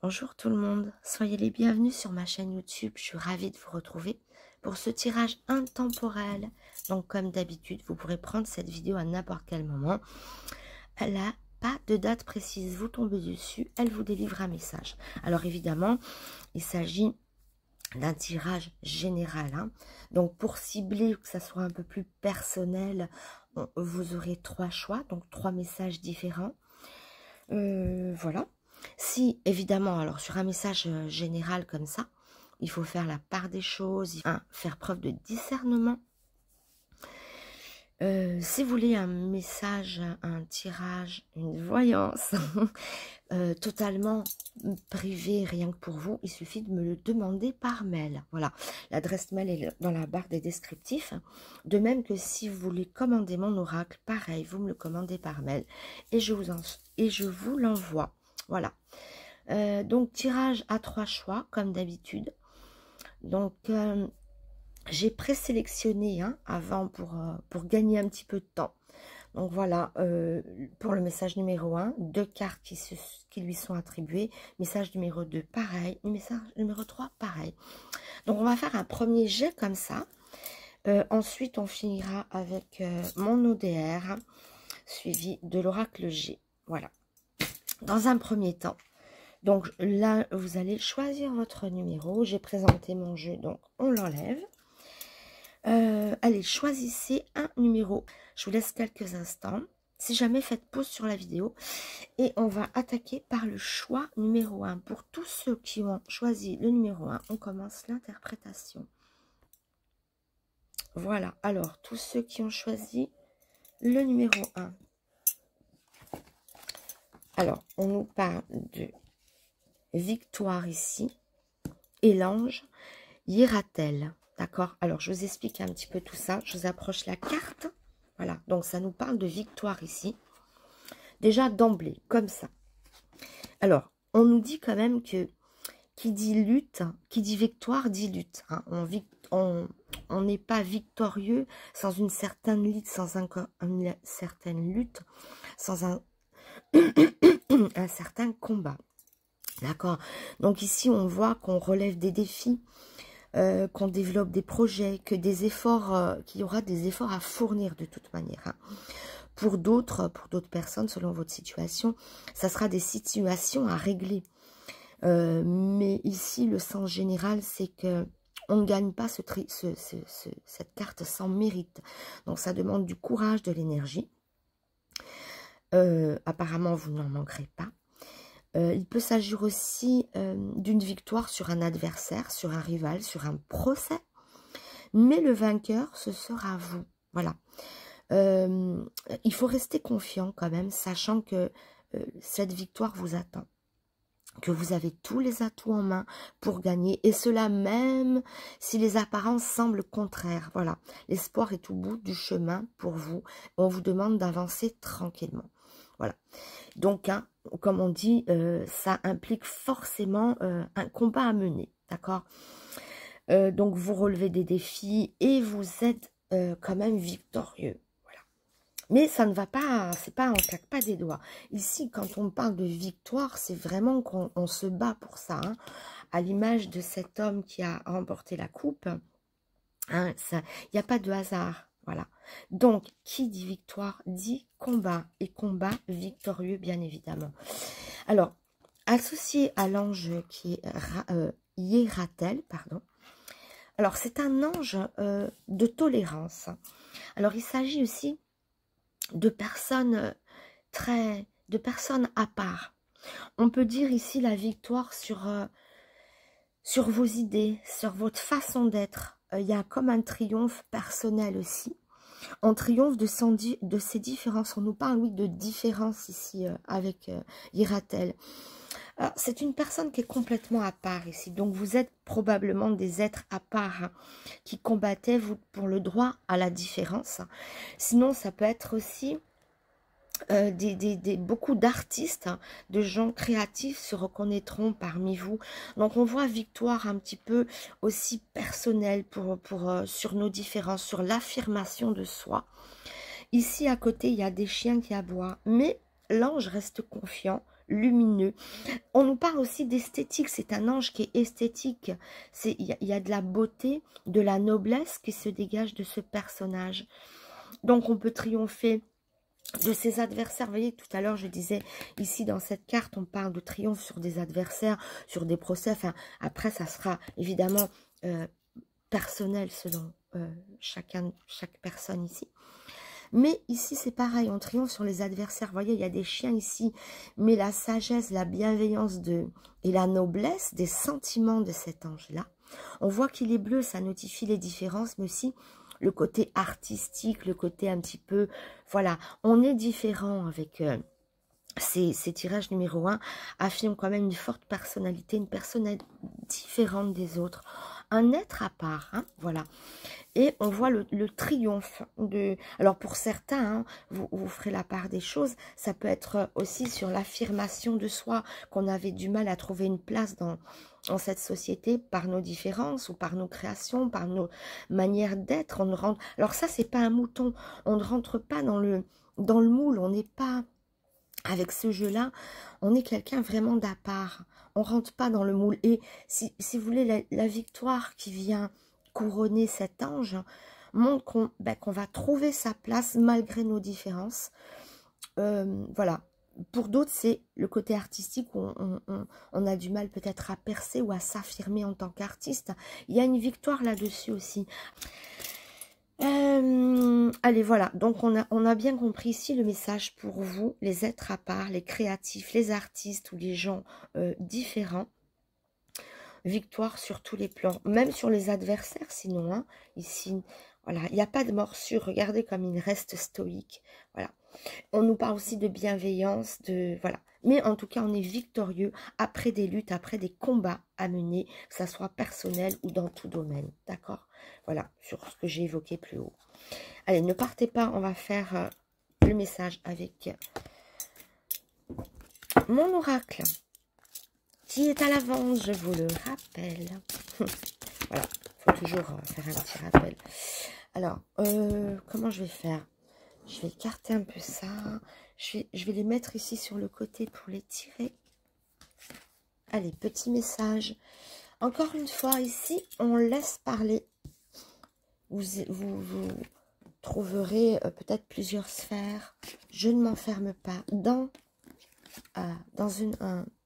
Bonjour tout le monde, soyez les bienvenus sur ma chaîne YouTube, je suis ravie de vous retrouver pour ce tirage intemporel. Donc comme d'habitude, vous pourrez prendre cette vidéo à n'importe quel moment. Elle n'a pas de date précise, vous tombez dessus, elle vous délivre un message. Alors évidemment, il s'agit d'un tirage général. Donc pour cibler, que ça soit un peu plus personnel, vous aurez 3 choix, donc 3 messages différents. Voilà. Si, évidemment, alors sur un message général comme ça, il faut faire la part des choses, faire preuve de discernement. Si vous voulez un message, un tirage, une voyance totalement privé, rien que pour vous, il suffit de me le demander par mail. Voilà, l'adresse mail est dans la barre des descriptifs. De même que si vous voulez commander mon oracle, pareil, vous me le commandez par mail et je vous l'envoie. Voilà. Donc tirage à 3 choix comme d'habitude. Donc j'ai présélectionné avant pour gagner un petit peu de temps. Donc voilà, pour le message numéro 1, 2 cartes qui lui sont attribuées. Message numéro 2, pareil. Message numéro 3, pareil. Donc on va faire un premier jet comme ça. Ensuite, on finira avec mon ODR, suivi de l'oracle G. Voilà. Dans un premier temps, donc là, vous allez choisir votre numéro. J'ai présenté mon jeu, donc on l'enlève. Allez, choisissez un numéro. Je vous laisse quelques instants. Si jamais, faites pause sur la vidéo. Et on va attaquer par le choix numéro 1. Pour tous ceux qui ont choisi le numéro 1, on commence l'interprétation. Voilà. Alors, tous ceux qui ont choisi le numéro 1. Alors, on nous parle de victoire ici. Et l'ange Yeratel. D'accord? Alors, je vous explique un petit peu tout ça. Je vous approche la carte. Voilà. Donc, ça nous parle de victoire ici. Déjà, d'emblée, comme ça. Alors, on nous dit quand même que qui dit lutte, qui dit victoire, dit lutte. On n'est pas victorieux sans une certaine lutte, une certaine lutte, sans un certain combat. D'accord? Donc, ici, on voit qu'on relève des défis. Qu'on développe des projets, que des efforts, qu'il y aura des efforts à fournir de toute manière. Pour d'autres personnes, selon votre situation, ça sera des situations à régler. Mais ici, le sens général, c'est que on ne gagne pas cette carte sans mérite. Donc, ça demande du courage, de l'énergie. Apparemment, vous n'en manquerez pas. Il peut s'agir aussi d'une victoire sur un adversaire, sur un rival, sur un procès. Mais le vainqueur, ce sera vous. Voilà. Il faut rester confiant quand même, sachant que cette victoire vous attend. Que vous avez tous les atouts en main pour gagner. Et cela même si les apparences semblent contraires. Voilà. L'espoir est au bout du chemin pour vous. On vous demande d'avancer tranquillement. Voilà. Donc, comme on dit, ça implique forcément un combat à mener, d'accord? Donc, vous relevez des défis et vous êtes quand même victorieux, voilà. Mais ça ne va pas, c'est pas, on ne claque pas des doigts. Ici, quand on parle de victoire, c'est vraiment qu'on se bat pour ça, à l'image de cet homme qui a remporté la coupe. Il n'y a pas de hasard. Voilà. Donc, qui dit victoire dit combat. Et combat victorieux, bien évidemment. Alors, associé à l'ange qui est Yeratel, pardon. Alors, c'est un ange de tolérance. Alors, il s'agit aussi de personnes de personnes à part. On peut dire ici la victoire sur vos idées, sur votre façon d'être. Il y a comme un triomphe personnel aussi. On triomphe de ces différences. On nous parle, oui, de différences ici avec Yeratel. C'est une personne qui est complètement à part ici. Donc, vous êtes probablement des êtres à part qui combattaient pour le droit à la différence. Sinon, ça peut être aussi beaucoup d'artistes, de gens créatifs se reconnaîtront parmi vous. Donc on voit victoire un petit peu aussi personnelle sur nos différences, sur l'affirmation de soi. Ici à côté, il y a des chiens qui aboient, mais l'ange reste confiant, lumineux. On nous parle aussi d'esthétique, c'est un ange qui est esthétique. Il y a de la beauté, de la noblesse qui se dégage de ce personnage. Donc on peut triompher de ses adversaires. Vous voyez, tout à l'heure je disais, ici dans cette carte, on parle de triomphe sur des adversaires, sur des procès. Enfin, après, ça sera évidemment personnel selon chaque personne ici. Mais ici, c'est pareil, on triomphe sur les adversaires. Vous voyez, il y a des chiens ici, mais la sagesse, la bienveillance et la noblesse des sentiments de cet ange-là. On voit qu'il est bleu, ça notifie les différences, mais aussi le côté artistique, le côté un petit peu... Voilà, on est différent avec... Ces tirages numéro 1 affirment quand même une forte personnalité, une personne différente des autres, un être à part, hein, voilà. Et on voit le triomphe de... Alors pour certains, hein, vous ferez la part des choses, ça peut être aussi sur l'affirmation de soi, qu'on avait du mal à trouver une place dans cette société par nos différences ou par nos créations, par nos manières d'être. Alors ça, c'est pas un mouton, on ne rentre pas dans le moule, on n'est pas... Avec ce jeu-là, on est quelqu'un vraiment d'à part. On ne rentre pas dans le moule. Et si vous voulez, la victoire qui vient couronner cet ange montre qu'on va trouver sa place malgré nos différences. Voilà. Pour d'autres, c'est le côté artistique où on a du mal peut-être à percer ou à s'affirmer en tant qu'artiste. Il y a une victoire là-dessus aussi. Allez, voilà, donc on a bien compris ici le message pour vous, les êtres à part, les créatifs, les artistes ou les gens différents. Victoire sur tous les plans, même sur les adversaires sinon, hein, ici, voilà, il n'y a pas de morsure, regardez comme il reste stoïque, voilà. On nous parle aussi de bienveillance, voilà. Mais en tout cas, on est victorieux après des luttes, après des combats à mener, que ça soit personnel ou dans tout domaine, d'accord? Voilà, sur ce que j'ai évoqué plus haut. Allez, ne partez pas, on va faire le message avec mon oracle, qui est à l'avance, je vous le rappelle. Voilà, il faut toujours faire un petit rappel. Alors, comment je vais faire? Je vais écarter un peu ça. Je vais les mettre ici sur le côté pour les tirer. Allez, petit message. Encore une fois, ici, on laisse parler. Vous trouverez peut-être plusieurs sphères. Je ne m'enferme pas dans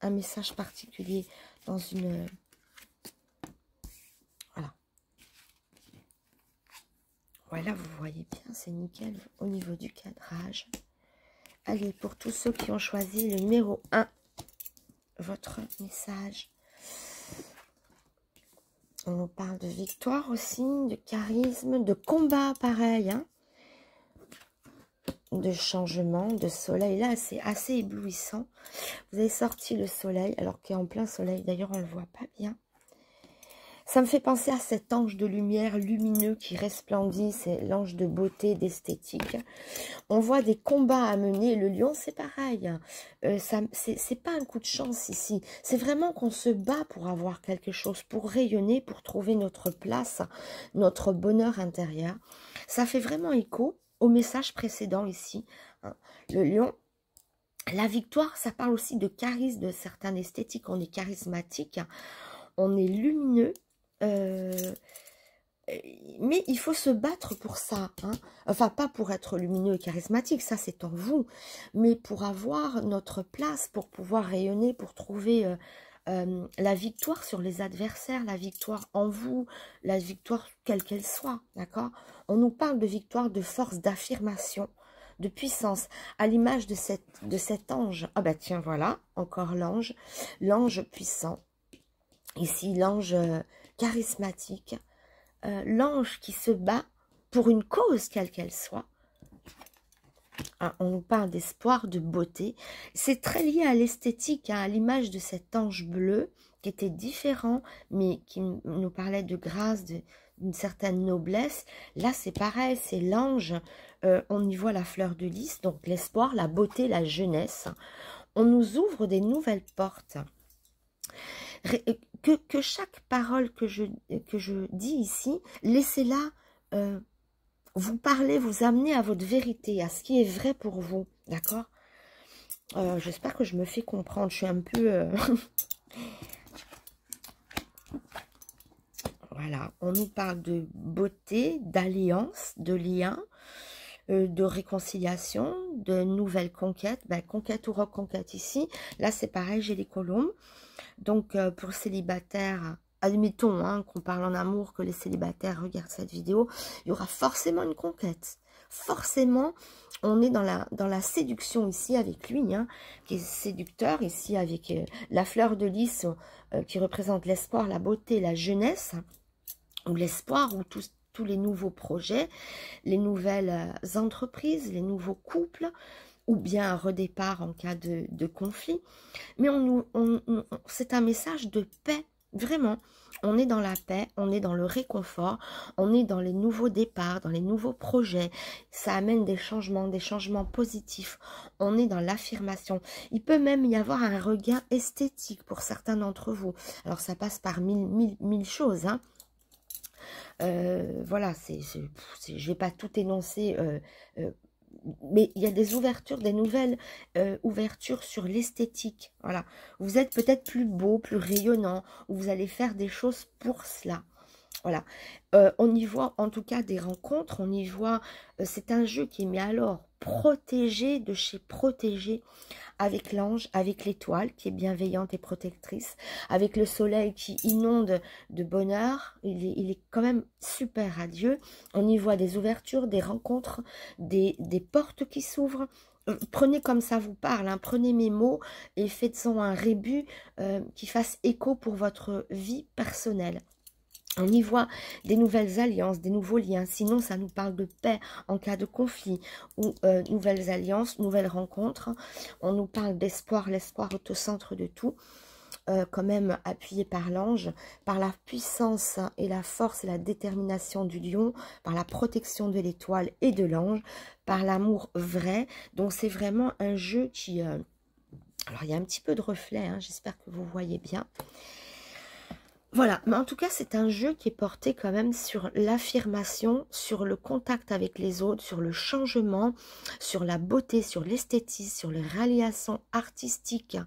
un message particulier, dans une... Voilà. Voilà, vous voyez bien, c'est nickel au niveau du cadrage. Allez, pour tous ceux qui ont choisi le numéro 1, votre message. On nous parle de victoire aussi, de charisme, de combat pareil, hein, de changement, de soleil. Là, c'est assez éblouissant. Vous avez sorti le soleil, alors qu'il est en plein soleil. D'ailleurs, on ne le voit pas bien. Ça me fait penser à cet ange de lumière lumineux qui resplendit. C'est l'ange de beauté, d'esthétique. On voit des combats à mener. Le lion, c'est pareil. C'est pas un coup de chance ici. C'est vraiment qu'on se bat pour avoir quelque chose, pour rayonner, pour trouver notre place, notre bonheur intérieur. Ça fait vraiment écho au message précédent ici. Le lion, la victoire, ça parle aussi de charisme, de certaines esthétiques. On est charismatique, on est lumineux. Mais il faut se battre pour ça, hein. Enfin pas pour être lumineux et charismatique, ça c'est en vous, mais pour avoir notre place, pour pouvoir rayonner, pour trouver la victoire sur les adversaires, la victoire en vous, la victoire quelle qu'elle soit, d'accord? On nous parle de victoire, de force, d'affirmation, de puissance, à l'image de cet ange. Ah bah tiens, voilà, encore l'ange puissant, ici l'ange charismatique, l'ange qui se bat pour une cause quelle qu'elle soit. Hein, on nous parle d'espoir, de beauté. C'est très lié à l'esthétique, hein, à l'image de cet ange bleu qui était différent, mais qui nous parlait de grâce, d'une certaine noblesse. Là, c'est pareil, c'est l'ange. On y voit la fleur de lys, donc l'espoir, la beauté, la jeunesse. On nous ouvre des nouvelles portes. Que chaque parole que je dis ici, laissez-la vous parler, vous amener à votre vérité, à ce qui est vrai pour vous, d'accord? J'espère que je me fais comprendre. Je suis un peu... Voilà, on nous parle de beauté, d'alliance, de lien, de réconciliation, de nouvelles conquêtes. Ben, conquête ou reconquête ici. Là, c'est pareil, j'ai les colombes. Donc, pour célibataires, admettons hein, qu'on parle en amour, que les célibataires regardent cette vidéo, il y aura forcément une conquête. Forcément, on est dans la séduction ici avec lui, hein, qui est séducteur, ici avec la fleur de lys qui représente l'espoir, la beauté, la jeunesse, ou l'espoir, ou tous les nouveaux projets, les nouvelles entreprises, les nouveaux couples, ou bien un redépart en cas de conflit. Mais c'est un message de paix, vraiment. On est dans la paix, on est dans le réconfort, on est dans les nouveaux départs, dans les nouveaux projets. Ça amène des changements positifs. On est dans l'affirmation. Il peut même y avoir un regain esthétique pour certains d'entre vous. Alors ça passe par mille choses, hein. Voilà, je vais pas tout énoncer, mais il y a des ouvertures, des nouvelles ouvertures sur l'esthétique. Voilà, vous êtes peut-être plus beau, plus rayonnant, ou vous allez faire des choses pour cela. Voilà, on y voit en tout cas des rencontres, on y voit, c'est un jeu qui met alors protégé de chez protégé, avec l'ange, avec l'étoile qui est bienveillante et protectrice, avec le soleil qui inonde de bonheur, il est quand même super radieux. On y voit des ouvertures, des rencontres, des portes qui s'ouvrent. Prenez comme ça vous parle, hein, prenez mes mots et faites-en un rébut qui fasse écho pour votre vie personnelle. On y voit des nouvelles alliances, des nouveaux liens. Sinon, ça nous parle de paix en cas de conflit ou nouvelles alliances, nouvelles rencontres. On nous parle d'espoir. L'espoir est au centre de tout. Quand même appuyé par l'ange, par la puissance et la force et la détermination du lion, par la protection de l'étoile et de l'ange, par l'amour vrai. Donc, c'est vraiment un jeu qui... Alors, il y a un petit peu de reflet, hein, j'espère que vous voyez bien. Voilà, mais en tout cas, c'est un jeu qui est porté quand même sur l'affirmation, sur le contact avec les autres, sur le changement, sur la beauté, sur l'esthétisme, sur les réalisations artistiques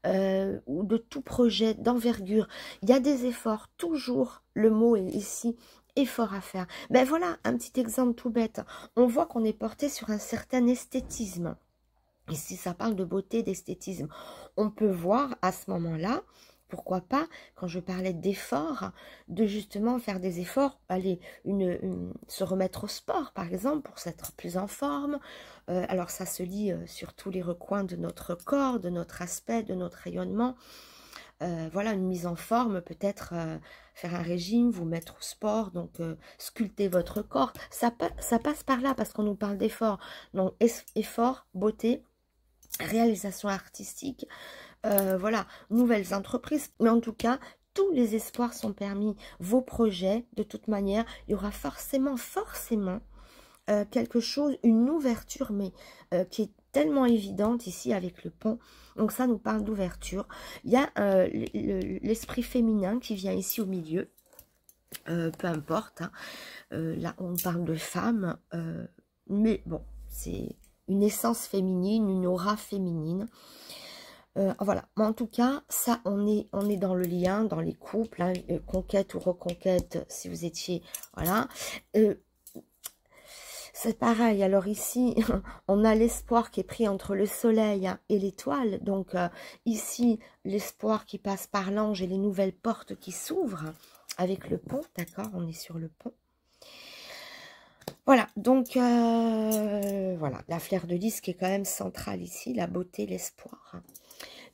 ou de tout projet d'envergure. Il y a des efforts, toujours, le mot est ici, effort à faire. Ben voilà, un petit exemple tout bête. On voit qu'on est porté sur un certain esthétisme. Ici, ça parle de beauté, d'esthétisme. On peut voir à ce moment-là, pourquoi pas, quand je parlais d'efforts, de justement faire des efforts, aller se remettre au sport, par exemple, pour s'être plus en forme. Alors, ça se lit sur tous les recoins de notre corps, de notre aspect, de notre rayonnement. Voilà, une mise en forme, peut-être faire un régime, vous mettre au sport, donc sculpter votre corps. Ça passe par là, parce qu'on nous parle d'efforts. Donc, effort, beauté, réalisation artistique, voilà, nouvelles entreprises, mais en tout cas, tous les espoirs sont permis, vos projets, de toute manière, il y aura forcément quelque chose, une ouverture, mais qui est tellement évidente ici avec le pont, donc ça nous parle d'ouverture. Il y a l'esprit féminin qui vient ici au milieu, peu importe, hein. Là on parle de femme, mais bon, c'est une essence féminine, une aura féminine. Voilà, mais en tout cas, ça, on est dans le lien, dans les couples, hein, conquête ou reconquête, si vous étiez, voilà. C'est pareil, alors ici, on a l'espoir qui est pris entre le soleil et l'étoile, donc ici, l'espoir qui passe par l'ange et les nouvelles portes qui s'ouvrent avec le pont, d'accord, on est sur le pont. Voilà, donc voilà, la fleur de lys qui est quand même centrale ici, la beauté, l'espoir.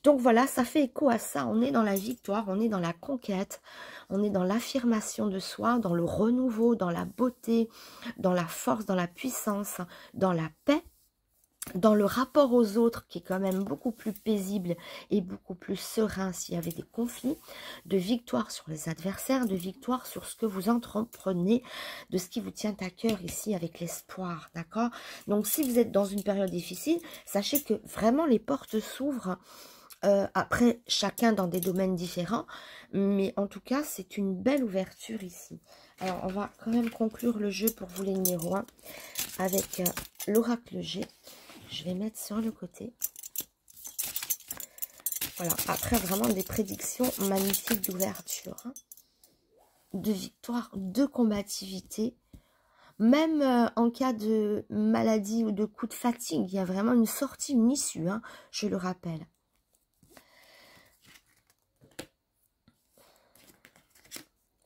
Donc voilà, ça fait écho à ça, on est dans la victoire, on est dans la conquête, on est dans l'affirmation de soi, dans le renouveau, dans la beauté, dans la force, dans la puissance, dans la paix, dans le rapport aux autres qui est quand même beaucoup plus paisible et beaucoup plus serein s'il y avait des conflits, de victoire sur les adversaires, de victoire sur ce que vous entreprenez, de ce qui vous tient à cœur ici avec l'espoir, d'accord? Donc si vous êtes dans une période difficile, sachez que vraiment les portes s'ouvrent, après chacun dans des domaines différents, mais en tout cas c'est une belle ouverture ici. Alors on va quand même conclure le jeu pour vous les numéros 1 avec l'oracle G. Je vais mettre sur le côté. Voilà, après vraiment des prédictions magnifiques d'ouverture, hein, de victoire, de combativité. Même en cas de maladie ou de coup de fatigue, il y a vraiment une sortie, une issue, hein, je le rappelle.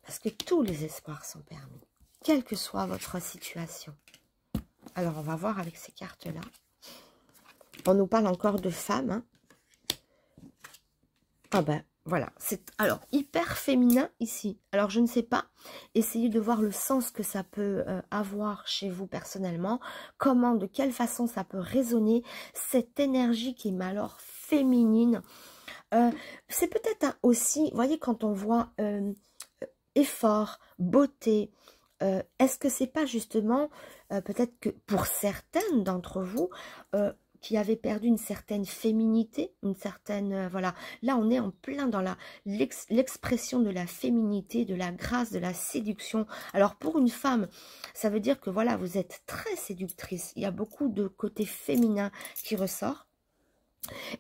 Parce que tous les espoirs sont permis, quelle que soit votre situation. Alors, on va voir avec ces cartes-là. On nous parle encore de femmes. Hein. Ah ben, voilà. C'est alors hyper féminin ici. Alors, je ne sais pas. Essayez de voir le sens que ça peut avoir chez vous personnellement. Comment, de quelle façon ça peut résonner. Cette énergie qui est alors féminine. C'est peut-être aussi, vous voyez, quand on voit effort, beauté, est-ce que c'est pas justement, peut-être que pour certaines d'entre vous, qui avaient perdu une certaine féminité, une certaine, voilà, là on est en plein dans l'expression de la féminité, de la grâce, de la séduction. Alors pour une femme, ça veut dire que voilà, vous êtes très séductrice, il y a beaucoup de côté féminin qui ressort.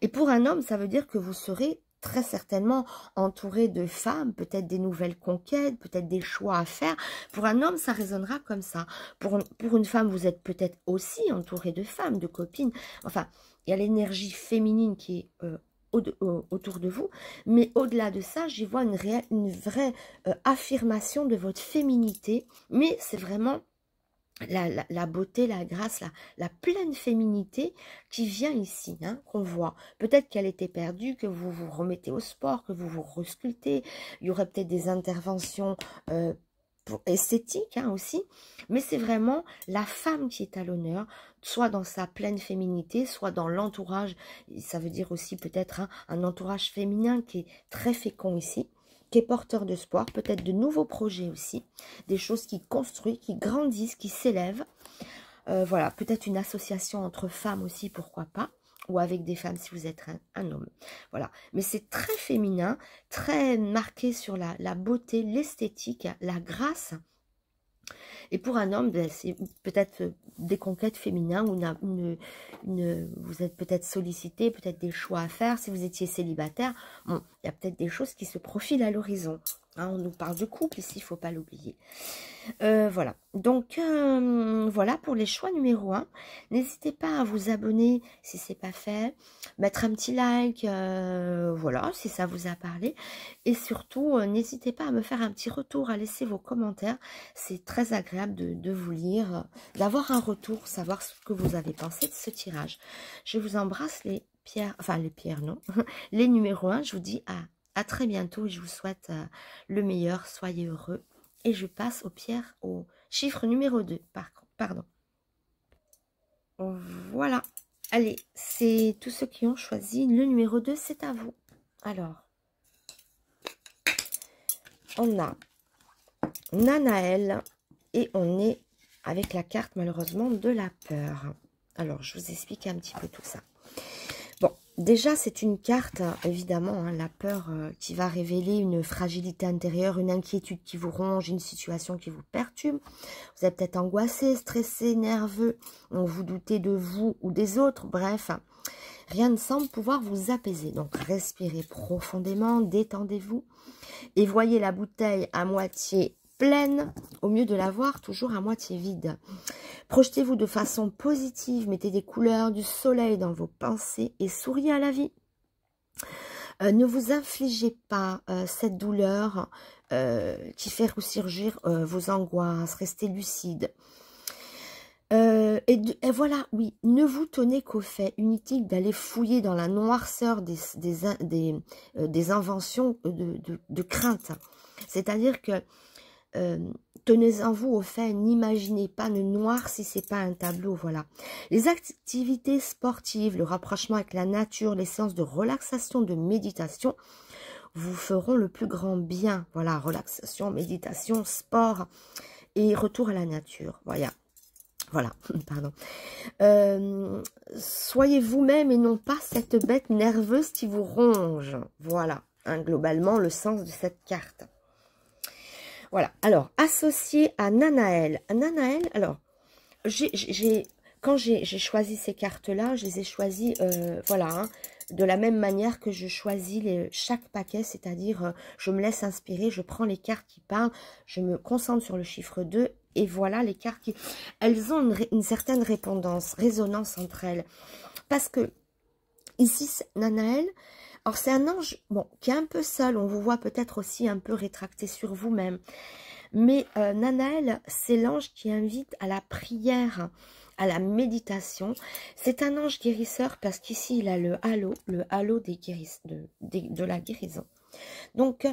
Et pour un homme, ça veut dire que vous serez très certainement entouré de femmes, peut-être des nouvelles conquêtes, peut-être des choix à faire. Pour un homme, ça résonnera comme ça. Pour une femme, vous êtes peut-être aussi entouré de femmes, de copines. Enfin, il y a l'énergie féminine qui est autour de vous. Mais au-delà de ça, j'y vois une vraie affirmation de votre féminité. Mais c'est vraiment la beauté, la grâce, la pleine féminité qui vient ici, hein, qu'on voit. Peut-être qu'elle était perdue, que vous vous remettez au sport, que vous vous resculptez. Il y aurait peut-être des interventions esthétiques hein, aussi. Mais c'est vraiment la femme qui est à l'honneur, soit dans sa pleine féminité, soit dans l'entourage. Ça veut dire aussi peut-être hein, un entourage féminin qui est très fécond ici, qui est porteur de espoir, peut-être de nouveaux projets aussi, des choses qui construisent, qui grandissent, qui s'élèvent. Voilà, peut-être une association entre femmes aussi, pourquoi pas, ou avec des femmes si vous êtes un homme. Voilà, mais c'est très féminin, très marqué sur la beauté, l'esthétique, la grâce. Et pour un homme, c'est peut-être des conquêtes féminines ou vous êtes peut-être sollicité, peut-être des choix à faire. Si vous étiez célibataire, bon, il y a peut-être des choses qui se profilent à l'horizon. Hein, on nous parle de couple ici, il ne faut pas l'oublier. Voilà, donc voilà pour les choix numéro 1. N'hésitez pas à vous abonner si ce n'est pas fait, mettre un petit like, voilà, si ça vous a parlé. Et surtout, n'hésitez pas à me faire un petit retour, à laisser vos commentaires. C'est très agréable de vous lire, d'avoir un retour, savoir ce que vous avez pensé de ce tirage. Je vous embrasse les pierres, enfin les pierres non, les numéros 1. Je vous dis à très bientôt et je vous souhaite le meilleur, soyez heureux. Et je passe aux pierres, au chiffre numéro 2, pardon. Voilà. Allez, c'est tous ceux qui ont choisi le numéro 2, c'est à vous. Alors, on a Nanaël et on est avec la carte, malheureusement, de la peur. Alors, je vous explique un petit peu tout ça. Bon, déjà, c'est une carte, évidemment, hein, la peur qui va révéler une fragilité intérieure, une inquiétude qui vous ronge, une situation qui vous perturbe. Vous êtes peut-être angoissé, stressé, nerveux, vous doutez de vous ou des autres, bref, rien ne semble pouvoir vous apaiser. Donc, respirez profondément, détendez-vous et voyez la bouteille à moitié pleine au mieux de la voir toujours à moitié vide. Projetez-vous de façon positive, mettez des couleurs du soleil dans vos pensées et souriez à la vie. Ne vous infligez pas cette douleur qui fait ressurgir vos angoisses, restez lucide. Et voilà, oui, ne vous tenez qu'au fait inutile d'aller fouiller dans la noirceur des inventions de crainte. C'est-à-dire que tenez-en vous au fait, n'imaginez pas, ne noircissez pas un tableau, voilà. Les activités sportives, le rapprochement avec la nature, les séances de relaxation, de méditation, vous feront le plus grand bien. Voilà, relaxation, méditation, sport et retour à la nature, voilà. Voilà, pardon. Soyez vous-même et non pas cette bête nerveuse qui vous ronge. Voilà, hein, globalement, le sens de cette carte. Voilà, alors, associé à Nanaël. Nanaël, alors, quand j'ai choisi ces cartes-là, je les ai choisies, voilà, hein, de la même manière que je choisis chaque paquet, c'est-à-dire je me laisse inspirer, je prends les cartes qui parlent, je me concentre sur le chiffre 2 et voilà les cartes qui... Elles ont une certaine résonance entre elles. Parce que ici, Nanaël, alors c'est un ange bon, qui est un peu seul, on vous voit peut-être aussi un peu rétracté sur vous-même. Mais Nanaël, c'est l'ange qui invite à la prière, à la méditation. C'est un ange guérisseur parce qu'ici, il a le halo de la guérison. Donc,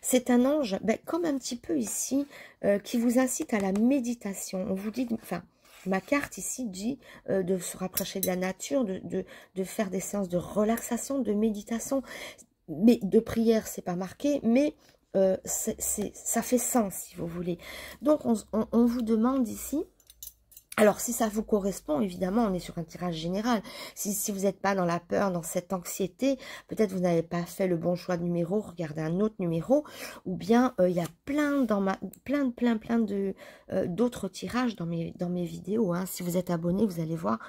c'est un ange, ben, comme un petit peu ici, qui vous incite à la méditation. On vous dit, enfin, ma carte ici dit de se rapprocher de la nature, de faire des séances de relaxation, de méditation. Mais de prière, c'est pas marqué, mais ça fait sens, si vous voulez. Donc, on vous demande ici, alors si ça vous correspond, évidemment, on est sur un tirage général. Si vous n'êtes pas dans la peur, dans cette anxiété, peut-être vous n'avez pas fait le bon choix de numéro, regardez un autre numéro, ou bien il y a plein d'autres tirages dans mes vidéos. Hein. Si vous êtes abonné, vous allez voir.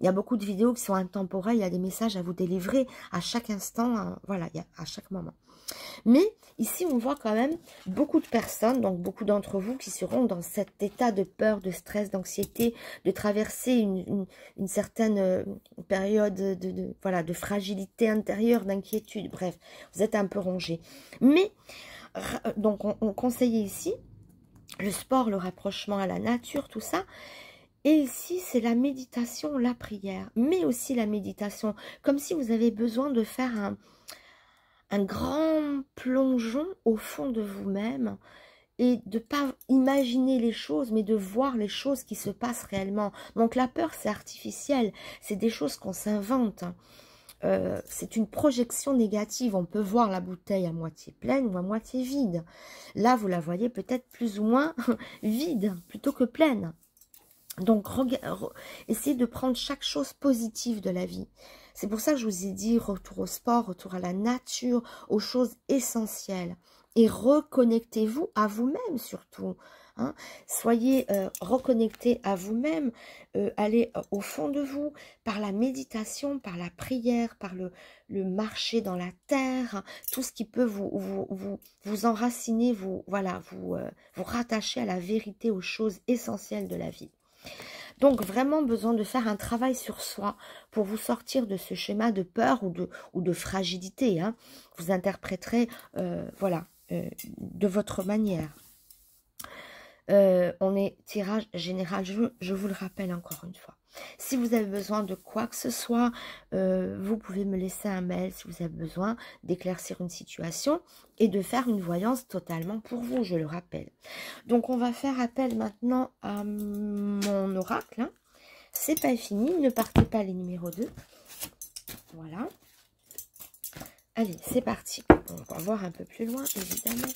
Il y a beaucoup de vidéos qui sont intemporelles, il y a des messages à vous délivrer à chaque instant, hein, voilà, à chaque moment. Mais ici, on voit quand même beaucoup de personnes, donc beaucoup d'entre vous qui seront dans cet état de peur, de stress, d'anxiété, de traverser une certaine période voilà, de fragilité intérieure, d'inquiétude. Bref, vous êtes un peu rongé. Mais, donc, on conseillait ici le sport, le rapprochement à la nature, tout ça. Et ici, c'est la méditation, la prière, mais aussi la méditation, comme si vous avez besoin de faire un grand plongeon au fond de vous-même et de ne pas imaginer les choses, mais de voir les choses qui se passent réellement. Donc la peur, c'est artificiel, c'est des choses qu'on s'invente. C'est une projection négative. On peut voir la bouteille à moitié pleine ou à moitié vide. Là, vous la voyez peut-être plus ou moins vide plutôt que pleine. Donc, essayez de prendre chaque chose positive de la vie. C'est pour ça que je vous ai dit retour au sport, retour à la nature, aux choses essentielles. Et reconnectez-vous à vous-même surtout. Hein. Soyez reconnectés à vous-même. Allez au fond de vous par la méditation, par la prière, par le marcher dans la terre. Hein, tout ce qui peut vous enraciner, vous rattacher à la vérité, aux choses essentielles de la vie. Donc, vraiment besoin de faire un travail sur soi pour vous sortir de ce schéma de peur ou de fragilité. Hein. Vous interpréterez, de votre manière. On est tirage général, je vous le rappelle encore une fois. Si vous avez besoin de quoi que ce soit, vous pouvez me laisser un mail si vous avez besoin d'éclaircir une situation et de faire une voyance totalement pour vous, je le rappelle. Donc, on va faire appel maintenant à mon oracle. Hein. C'est pas fini, ne partez pas les numéros 2. Voilà. Allez, c'est parti. On va voir un peu plus loin, évidemment.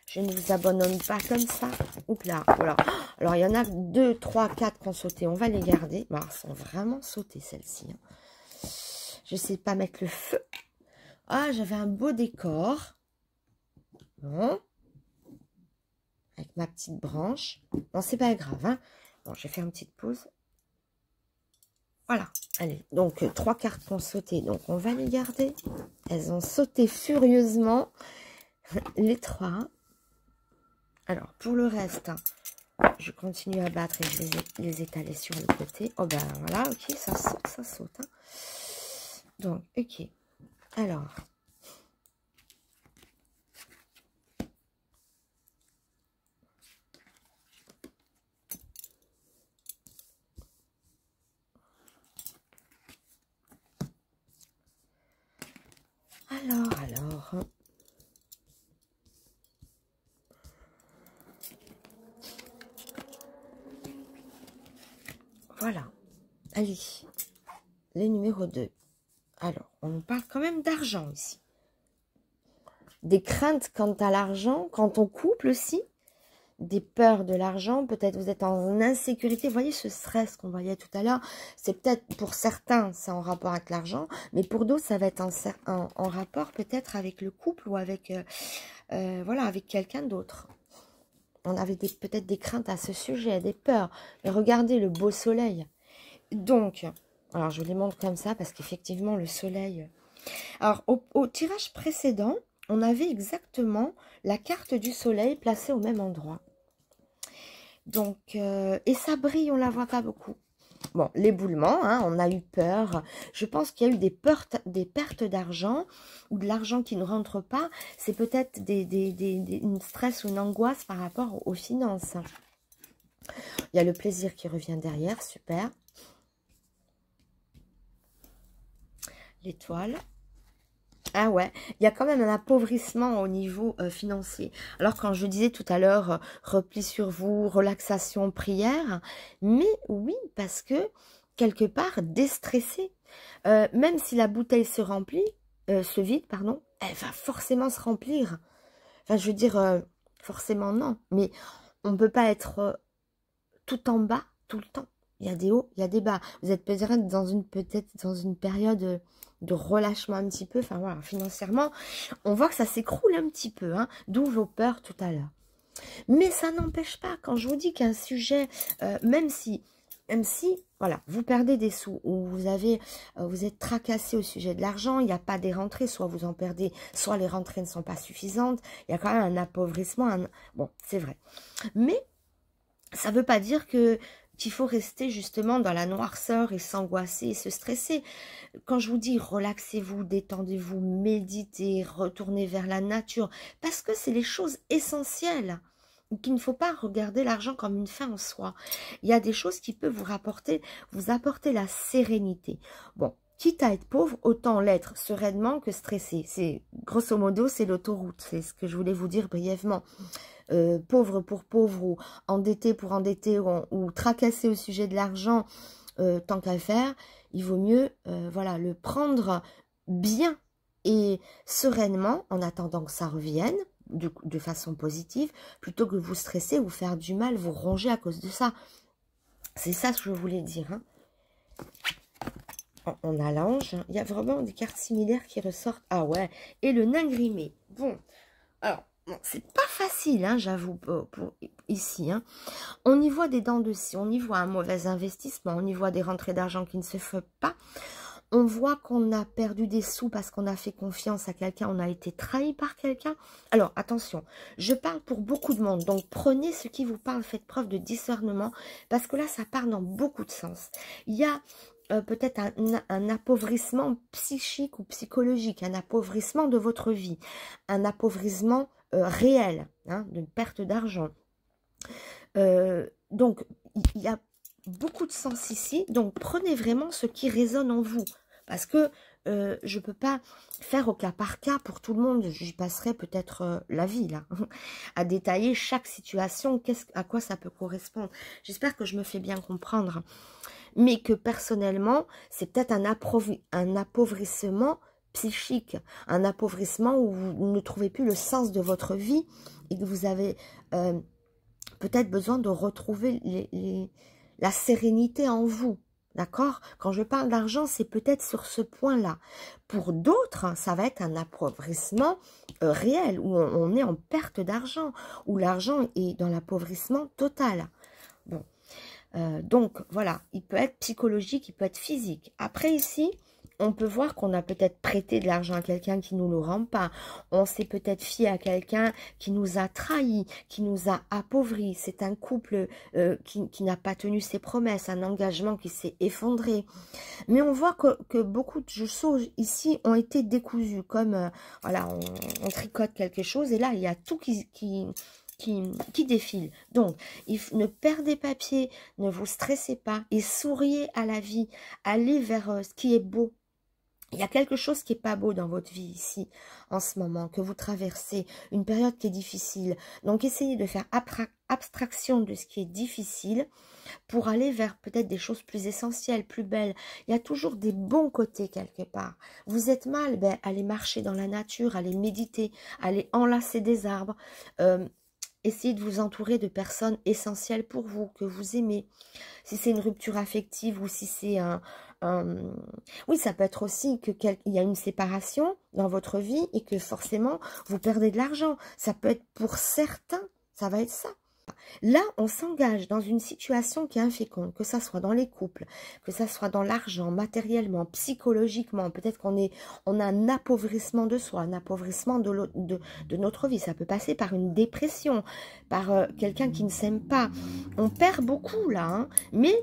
Je ne vous abandonne pas comme ça. Oups là, voilà. Alors, il y en a 2, 3, 4 qui ont sauté. On va les garder. Bon, elles sont vraiment sautées, celles-ci. Hein. Je ne sais pas mettre le feu. Ah, j'avais un beau décor. Bon. Avec ma petite branche. Bon, c'est pas grave. Hein. Bon, je vais faire une petite pause. Voilà. Allez, donc 3 cartes qui ont sauté. Donc, on va les garder. Elles ont sauté furieusement. Les 3. Alors, pour le reste, je continue à battre et je vais les étaler sur le côté. Oh ben voilà, ok, ça saute. Hein. Donc, ok. Alors. Alors. Voilà. Allez. Le numéro 2. Alors, on parle quand même d'argent ici. Des craintes quant à l'argent, quand on couple aussi. Des peurs de l'argent, peut-être vous êtes en insécurité. Vous voyez ce stress qu'on voyait tout à l'heure, c'est peut-être pour certains, c'est en rapport avec l'argent, mais pour d'autres, ça va être en rapport peut-être avec le couple ou avec, avec quelqu'un d'autre. On avait peut-être des craintes à ce sujet, des peurs. Mais regardez le beau soleil. Donc, Alors, je les montre comme ça parce qu'effectivement, le soleil... Alors, au tirage précédent, on avait exactement la carte du soleil placée au même endroit. Donc, et ça brille, on ne la voit pas beaucoup. Bon, l'éboulement, hein, on a eu peur. Je pense qu'il y a eu des pertes d'argent ou de l'argent qui ne rentre pas. C'est peut-être une stress ou une angoisse par rapport aux finances. Il y a le plaisir qui revient derrière, super. L'étoile. Ah ouais, il y a quand même un appauvrissement au niveau financier. Alors quand je disais tout à l'heure, repli sur vous, relaxation, prière, mais oui, parce que quelque part, déstressé, même si la bouteille se remplit, se vide, pardon, elle va forcément se remplir. Enfin, je veux dire, forcément non, mais on ne peut pas être tout en bas tout le temps. Il y a des hauts, il y a des bas. Vous êtes peut-être dans une période de relâchement un petit peu. Enfin voilà, financièrement, on voit que ça s'écroule un petit peu, hein, d'où vos peurs tout à l'heure. Mais ça n'empêche pas, quand je vous dis qu'un sujet, même si, voilà, vous perdez des sous ou vous êtes tracassé au sujet de l'argent, il n'y a pas des rentrées, soit vous en perdez, soit les rentrées ne sont pas suffisantes, il y a quand même un appauvrissement, bon, c'est vrai. Mais ça ne veut pas dire qu'il faut rester justement dans la noirceur et s'angoisser et se stresser. Quand je vous dis relaxez-vous, détendez-vous, méditez, retournez vers la nature, parce que c'est les choses essentielles, qu'il ne faut pas regarder l'argent comme une fin en soi. Il y a des choses qui peuvent vous apporter la sérénité. Bon, quitte à être pauvre, autant l'être sereinement que stressé. C'est grosso modo, c'est l'autoroute, c'est ce que je voulais vous dire brièvement. Pauvre pour pauvre ou endetté pour endetté ou tracassé au sujet de l'argent, tant qu'à faire, il vaut mieux voilà, le prendre bien et sereinement en attendant que ça revienne de façon positive, plutôt que vous stresser, vous faire du mal, vous ronger à cause de ça. C'est ça ce que je voulais dire. Hein. On a l'ange, il y a vraiment des cartes similaires qui ressortent. Ah ouais, et le nain grimé. Bon, alors, bon, c'est pas facile, hein, j'avoue, ici. Hein. On y voit des dents de scie, on y voit un mauvais investissement, on y voit des rentrées d'argent qui ne se font pas. On voit qu'on a perdu des sous parce qu'on a fait confiance à quelqu'un, on a été trahi par quelqu'un. Alors, attention, je parle pour beaucoup de monde, donc prenez ce qui vous parle, faites preuve de discernement, parce que là, ça part dans beaucoup de sens. Il y a peut-être un appauvrissement psychique ou psychologique, un appauvrissement de votre vie, un appauvrissement réel, hein, d'une perte d'argent. Donc, il y a beaucoup de sens ici, donc prenez vraiment ce qui résonne en vous, parce que je ne peux pas faire au cas par cas pour tout le monde, j'y passerai peut-être la vie, là, à détailler chaque situation, à quoi ça peut correspondre. J'espère que je me fais bien comprendre, mais que personnellement, c'est peut-être un appauvrissement psychique, un appauvrissement où vous ne trouvez plus le sens de votre vie et que vous avez peut-être besoin de retrouver la sérénité en vous. D'accord? Quand je parle d'argent, c'est peut-être sur ce point-là. Pour d'autres, ça va être un appauvrissement réel, où on est en perte d'argent, où l'argent est dans l'appauvrissement total. Bon. Donc, voilà, il peut être psychologique, il peut être physique. Après, ici, on peut voir qu'on a peut-être prêté de l'argent à quelqu'un qui ne nous le rend pas. On s'est peut-être fié à quelqu'un qui nous a trahis, qui nous a appauvris. C'est un couple qui n'a pas tenu ses promesses, un engagement qui s'est effondré. Mais on voit que beaucoup de choses ici ont été décousues, comme voilà, on tricote quelque chose et là, il y a tout qui défile. Donc, ne perdez pas pied, ne vous stressez pas et souriez à la vie. Allez vers ce qui est beau. Il y a quelque chose qui n'est pas beau dans votre vie ici, en ce moment, que vous traversez, une période qui est difficile. Donc, essayez de faire abstraction de ce qui est difficile pour aller vers peut-être des choses plus essentielles, plus belles. Il y a toujours des bons côtés quelque part. Vous êtes mal, ben, allez marcher dans la nature, allez méditer, allez enlacer des arbres, essayez de vous entourer de personnes essentielles pour vous, que vous aimez. Si c'est une rupture affective ou si c'est oui, ça peut être aussi qu'il y a une séparation dans votre vie et que forcément, vous perdez de l'argent. Ça peut être pour certains, ça va être ça. Là, on s'engage dans une situation qui est inféconde, que ça soit dans les couples, que ça soit dans l'argent, matériellement, psychologiquement. Peut-être on a un appauvrissement de soi, un appauvrissement de notre vie. Ça peut passer par une dépression, par quelqu'un qui ne s'aime pas. On perd beaucoup là, hein, mais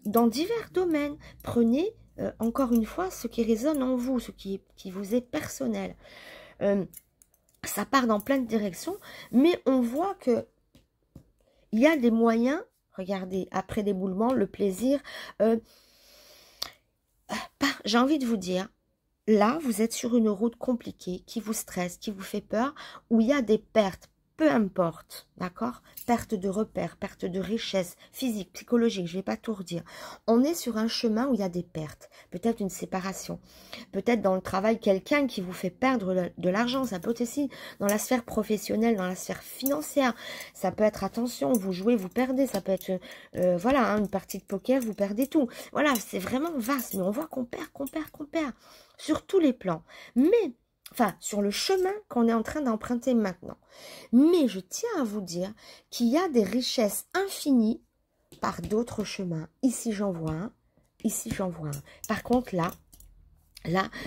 dans divers domaines. Prenez encore une fois ce qui résonne en vous, ce qui vous est personnel. Ça part dans plein de directions, mais on voit que il y a des moyens, regardez, après l'éboulement, le plaisir. J'ai envie de vous dire, là, vous êtes sur une route compliquée, qui vous stresse, qui vous fait peur, où il y a des pertes, peu importe, d'accord? Perte de repères, perte de richesse physique, psychologique, je ne vais pas tout redire. On est sur un chemin où il y a des pertes, peut-être une séparation, peut-être dans le travail, quelqu'un qui vous fait perdre de l'argent, ça peut être aussi dans la sphère professionnelle, dans la sphère financière, ça peut être, attention, vous jouez, vous perdez, ça peut être, voilà, hein, une partie de poker, vous perdez tout. Voilà, c'est vraiment vaste, mais on voit qu'on perd, sur tous les plans. Mais enfin, sur le chemin qu'on est en train d'emprunter maintenant. Mais je tiens à vous dire qu'il y a des richesses infinies par d'autres chemins. Ici, j'en vois un. Ici, j'en vois un. Par contre, là,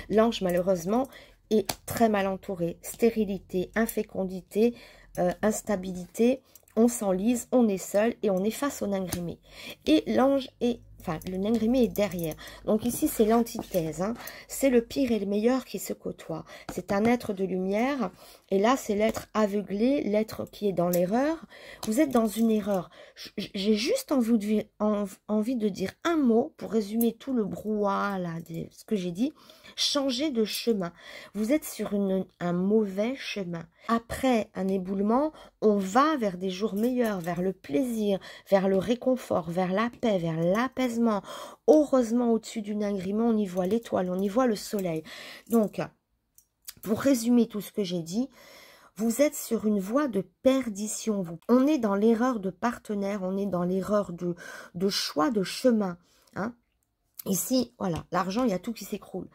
l'ange, malheureusement, est très mal entouré. Stérilité, infécondité, instabilité. On s'enlise, on est seul et on est face au Ningrimé. Et l'ange est... Enfin, le Ningrimé est derrière. Donc ici, c'est l'antithèse. Hein. C'est le pire et le meilleur qui se côtoient. C'est un être de lumière. Et là, c'est l'être aveuglé, l'être qui est dans l'erreur. Vous êtes dans une erreur. J'ai juste envie de dire un mot pour résumer tout le brouhaha là, de ce que j'ai dit. Changer de chemin. Vous êtes sur un mauvais chemin. Après un éboulement, on va vers des jours meilleurs, vers le plaisir, vers le réconfort, vers la paix, vers l'apaisement. Heureusement, au-dessus du Ningrimé, on y voit l'étoile, on y voit le soleil. Donc, pour résumer tout ce que j'ai dit, vous êtes sur une voie de perdition. On est dans l'erreur de partenaire, on est dans l'erreur de choix de chemin. Hein. Ici, voilà, l'argent, il y a tout qui s'écroule.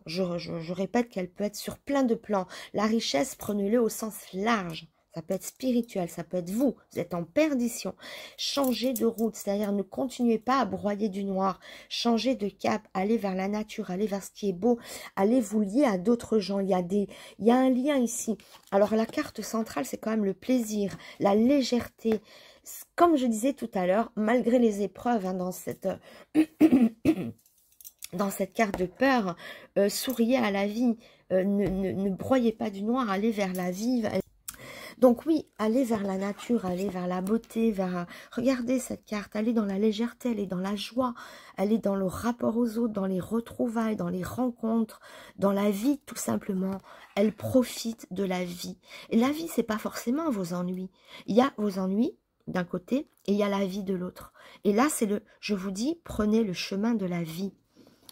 Je répète qu'elle peut être sur plein de plans. La richesse, prenez-le au sens large. Ça peut être spirituel, ça peut être vous. Vous êtes en perdition. Changez de route, c'est-à-dire ne continuez pas à broyer du noir. Changez de cap, allez vers la nature, allez vers ce qui est beau. Allez vous lier à d'autres gens. Il y a un lien ici. Alors la carte centrale, c'est quand même le plaisir, la légèreté. Comme je disais tout à l'heure, malgré les épreuves hein, dans cette... dans cette carte de peur, souriez à la vie, ne broyez pas du noir, allez vers la vie. Donc oui, allez vers la nature, allez vers la beauté, regardez cette carte, allez dans la légèreté, allez dans la joie, allez dans le rapport aux autres, dans les retrouvailles, dans les rencontres, dans la vie tout simplement. Elle profite de la vie. Et la vie, c'est pas forcément vos ennuis. Il y a vos ennuis d'un côté et il y a la vie de l'autre. Et là, je vous dis, prenez le chemin de la vie.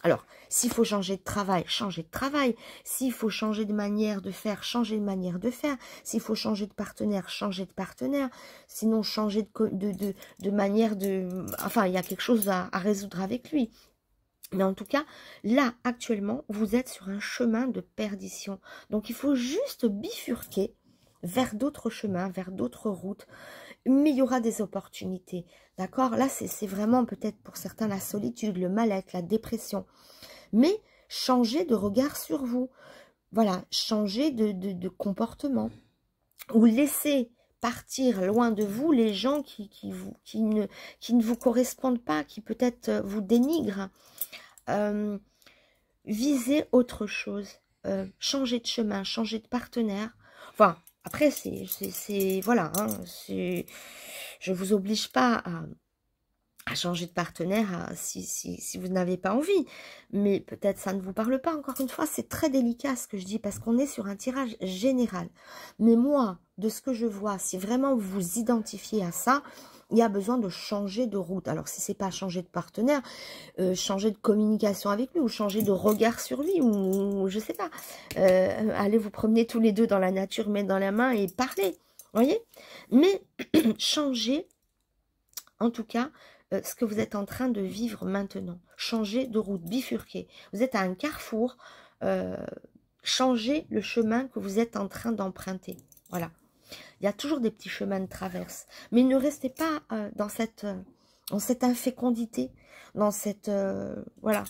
Alors, s'il faut changer de travail, changez de travail. S'il faut changer de manière de faire, changez de manière de faire. S'il faut changer de partenaire, changez de partenaire. Sinon, changez de manière de... Enfin, il y a quelque chose à résoudre avec lui. Mais en tout cas, là, actuellement, vous êtes sur un chemin de perdition. Donc, il faut juste bifurquer vers d'autres chemins, vers d'autres routes. Mais il y aura des opportunités, d'accord? Là, c'est vraiment peut-être pour certains la solitude, le mal-être, la dépression. Mais changez de regard sur vous. Voilà, changez de comportement. Ou laissez partir loin de vous les gens qui ne vous correspondent pas, qui peut-être vous dénigrent. Visez autre chose. Changez de chemin, changez de partenaire. Enfin... Après, voilà, hein, je vous oblige pas à changer de partenaire si vous n'avez pas envie. Mais peut-être ça ne vous parle pas. Encore une fois, c'est très délicat ce que je dis parce qu'on est sur un tirage général. Mais moi, de ce que je vois, si vraiment vous vous identifiez à ça, il y a besoin de changer de route. Alors, si c'est pas changer de partenaire, changer de communication avec lui, ou changer de regard sur lui, ou je sais pas. Allez vous promener tous les deux dans la nature, mettre dans la main et parler. Voyez? Mais changer, en tout cas, ce que vous êtes en train de vivre maintenant. Changer de route, bifurquer. Vous êtes à un carrefour. Changez le chemin que vous êtes en train d'emprunter. Voilà. Il y a toujours des petits chemins de traverse. Mais ne restez pas dans cette infécondité, dans cette, voilà,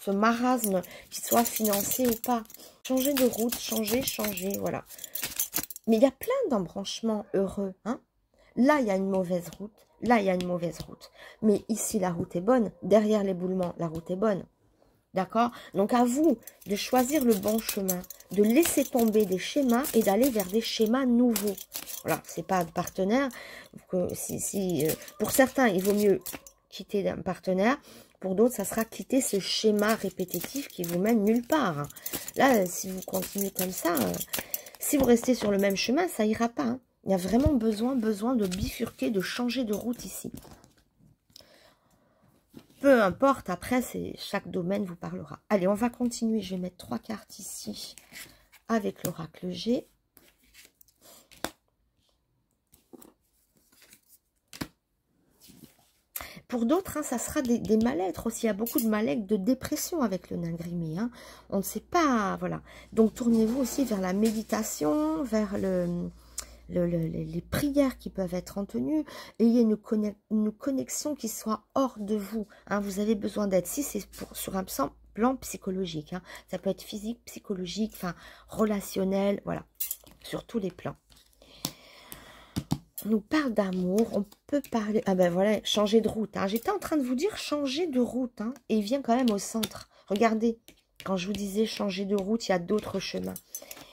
ce marasme, qu'il soit financier ou pas. Changez de route, changez, voilà. Mais il y a plein d'embranchements heureux, hein. Là, il y a une mauvaise route. Là, il y a une mauvaise route. Mais ici, la route est bonne. Derrière l'éboulement, la route est bonne. D'accord? Donc, à vous de choisir le bon chemin, de laisser tomber des schémas et d'aller vers des schémas nouveaux. Voilà, c'est pas de partenaire. Pour certains, il vaut mieux quitter un partenaire. Pour d'autres, ça sera quitter ce schéma répétitif qui vous mène nulle part. Là, si vous continuez comme ça, si vous restez sur le même chemin, ça ira pas. Hein. Il y a vraiment besoin de bifurquer, de changer de route ici. Peu importe, après, chaque domaine vous parlera. Allez, on va continuer. Je vais mettre 3 cartes ici avec l'oracle G. Pour d'autres, hein, ça sera des mal-être aussi. Il y a beaucoup de mal-être, de dépression avec le nain grimé. Hein. On ne sait pas, voilà. Donc, tournez-vous aussi vers la méditation, vers les prières qui peuvent être en tenue. Ayez une connexion qui soit hors de vous. Hein. Vous avez besoin d'aide. Si c'est sur un plan psychologique, hein. Ça peut être physique, psychologique, enfin relationnel, voilà. Sur tous les plans. On nous parle d'amour, on peut parler... Ah ben voilà, changer de route. Hein. J'étais en train de vous dire changer de route. Hein, et il vient quand même au centre. Regardez, quand je vous disais changer de route, il y a d'autres chemins.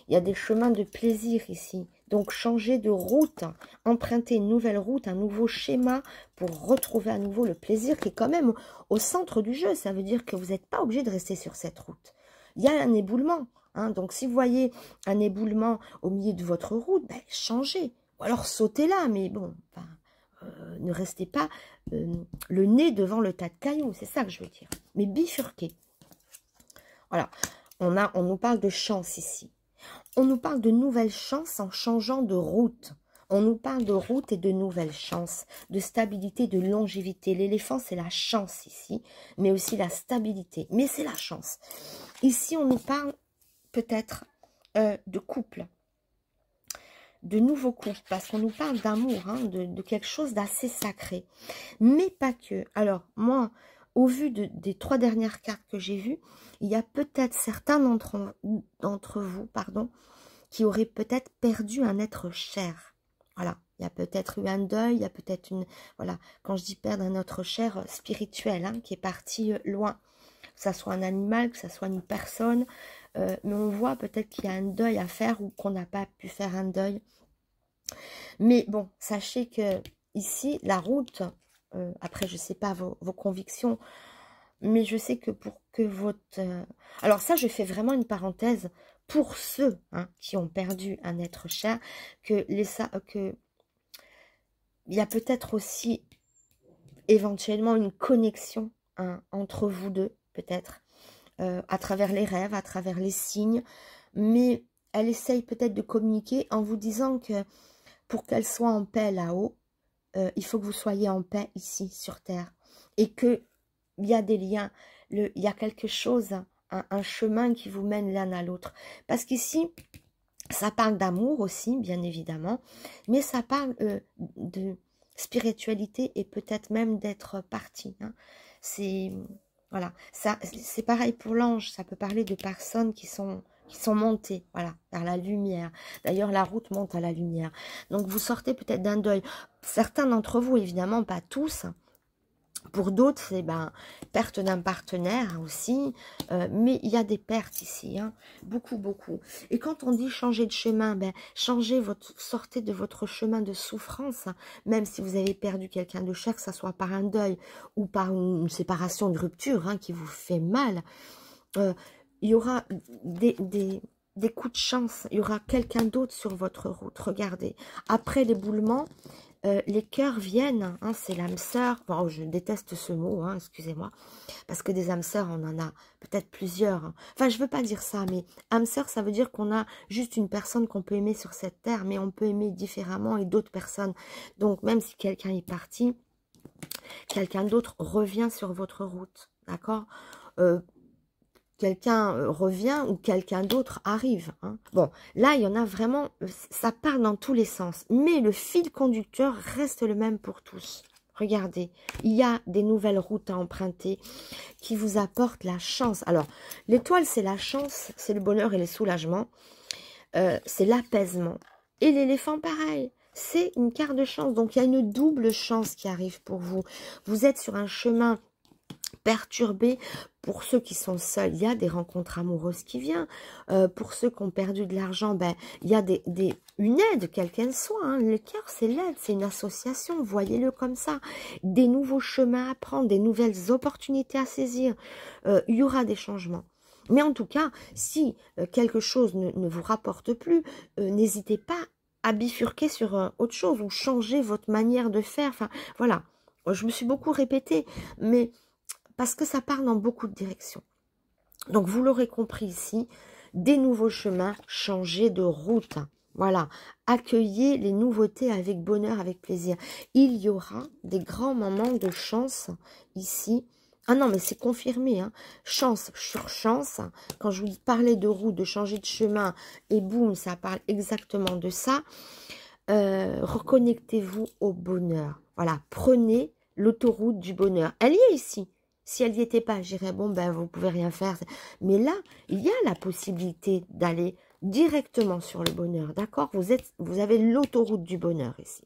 Il y a des chemins de plaisir ici. Donc changer de route, emprunter une nouvelle route, un nouveau schéma pour retrouver à nouveau le plaisir qui est quand même au centre du jeu. Ça veut dire que vous n'êtes pas obligé de rester sur cette route. Il y a un éboulement. Hein, donc si vous voyez un éboulement au milieu de votre route, ben, changez. Ou alors sautez là, mais bon, enfin, ne restez pas le nez devant le tas de cailloux, c'est ça que je veux dire. Mais bifurquez. Voilà, on nous parle de chance ici. On nous parle de nouvelles chances en changeant de route. On nous parle de route et de nouvelles chances, de stabilité, de longévité. L'éléphant, c'est la chance ici, mais aussi la stabilité. Mais c'est la chance. Ici, on nous parle peut-être de couple. De nouveaux couples, parce qu'on nous parle d'amour, hein, de quelque chose d'assez sacré. Mais pas que. Alors, moi, au vu des 3 dernières cartes que j'ai vues, il y a peut-être certains d'entre vous, pardon, qui auraient peut-être perdu un être cher. Voilà, il y a peut-être eu un deuil, il y a peut-être une... Voilà, quand je dis perdre un être cher spirituel, hein, qui est parti loin. Que ça soit un animal, que ça soit une personne, mais on voit peut-être qu'il y a un deuil à faire ou qu'on n'a pas pu faire un deuil. Mais bon, sachez que ici, la route, après je ne sais pas vos convictions, mais je sais que pour que votre... alors ça, je fais vraiment une parenthèse pour ceux, hein, qui ont perdu un être cher, que il y a peut-être aussi éventuellement une connexion, hein, entre vous deux, peut-être, à travers les rêves, à travers les signes, mais elle essaye peut-être de communiquer en vous disant que pour qu'elle soit en paix là-haut, il faut que vous soyez en paix ici, sur Terre. Et qu'il y a des liens, il y a quelque chose, un chemin qui vous mène l'un à l'autre. Parce qu'ici, ça parle d'amour aussi, bien évidemment, mais ça parle de spiritualité et peut-être même d'être parti. Hein. C'est... Voilà, c'est pareil pour l'ange, ça peut parler de personnes qui sont montées, voilà, vers la lumière. D'ailleurs, la route monte à la lumière. Donc, vous sortez peut-être d'un deuil. Certains d'entre vous, évidemment, pas tous. Pour d'autres, c'est perte d'un partenaire aussi. Mais il y a des pertes ici, hein, beaucoup, beaucoup. Et quand on dit changer de chemin, sortez de votre chemin de souffrance, hein, même si vous avez perdu quelqu'un de cher, que ce soit par un deuil ou par une séparation, une rupture, hein, qui vous fait mal. Il y aura des coups de chance, il y aura quelqu'un d'autre sur votre route. Regardez, après l'éboulement, les cœurs viennent, hein, c'est l'âme sœur. Bon, je déteste ce mot, hein, excusez-moi, parce que des âmes sœurs, on en a peut-être plusieurs. Hein. Enfin, je veux pas dire ça, mais âme sœur, ça veut dire qu'on a juste une personne qu'on peut aimer sur cette terre, mais on peut aimer différemment et d'autres personnes. Donc, même si quelqu'un est parti, quelqu'un d'autre revient sur votre route, d'accord? quelqu'un revient ou quelqu'un d'autre arrive. Hein. Bon, là, il y en a vraiment, ça part dans tous les sens. Mais le fil conducteur reste le même pour tous. Regardez, il y a des nouvelles routes à emprunter qui vous apportent la chance. Alors, l'étoile, c'est la chance, c'est le bonheur et le soulagement. C'est l'apaisement. Et l'éléphant, pareil. C'est une carte de chance. Donc, il y a une double chance qui arrive pour vous. Vous êtes sur un chemin perturbé. Pour ceux qui sont seuls, il y a des rencontres amoureuses qui viennent. Pour ceux qui ont perdu de l'argent, ben, il y a une aide, quelle qu'elle soit. Hein. Le cœur, c'est l'aide, c'est une association. Voyez-le comme ça. Des nouveaux chemins à prendre, des nouvelles opportunités à saisir. Il y aura des changements. Mais en tout cas, si quelque chose ne vous rapporte plus, n'hésitez pas à bifurquer sur autre chose ou changer votre manière de faire. Enfin, voilà. Je me suis beaucoup répétée, mais parce que ça part dans beaucoup de directions. Donc, vous l'aurez compris ici, des nouveaux chemins, changer de route. Voilà, accueillez les nouveautés avec bonheur, avec plaisir. Il y aura des grands moments de chance ici. Ah non, mais c'est confirmé, hein. Chance sur chance. Quand je vous parlais de route, de changer de chemin, et boum, ça parle exactement de ça. Reconnectez-vous au bonheur. Voilà, prenez l'autoroute du bonheur. Elle y est ici. Si elle n'y était pas, je dirais, bon, ben, vous pouvez rien faire. Mais là, il y a la possibilité d'aller directement sur le bonheur, d'accord? Vous avez l'autoroute du bonheur ici.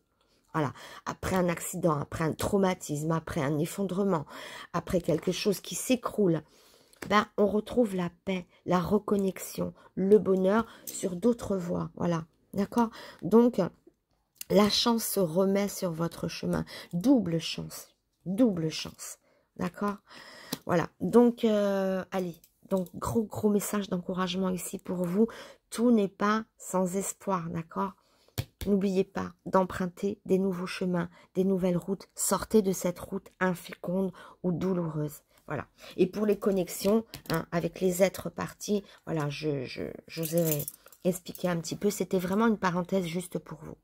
Voilà, après un accident, après un traumatisme, après un effondrement, après quelque chose qui s'écroule, ben, on retrouve la paix, la reconnexion, le bonheur sur d'autres voies. Voilà, d'accord? Donc, la chance se remet sur votre chemin. Double chance. Double chance. D'accord? Voilà. Donc, allez. Donc, gros message d'encouragement ici pour vous. Tout n'est pas sans espoir. D'accord? N'oubliez pas d'emprunter des nouveaux chemins, des nouvelles routes. Sortez de cette route inféconde ou douloureuse. Voilà. Et pour les connexions, hein, avec les êtres partis, voilà, je vous ai expliqué un petit peu. C'était vraiment une parenthèse juste pour vous.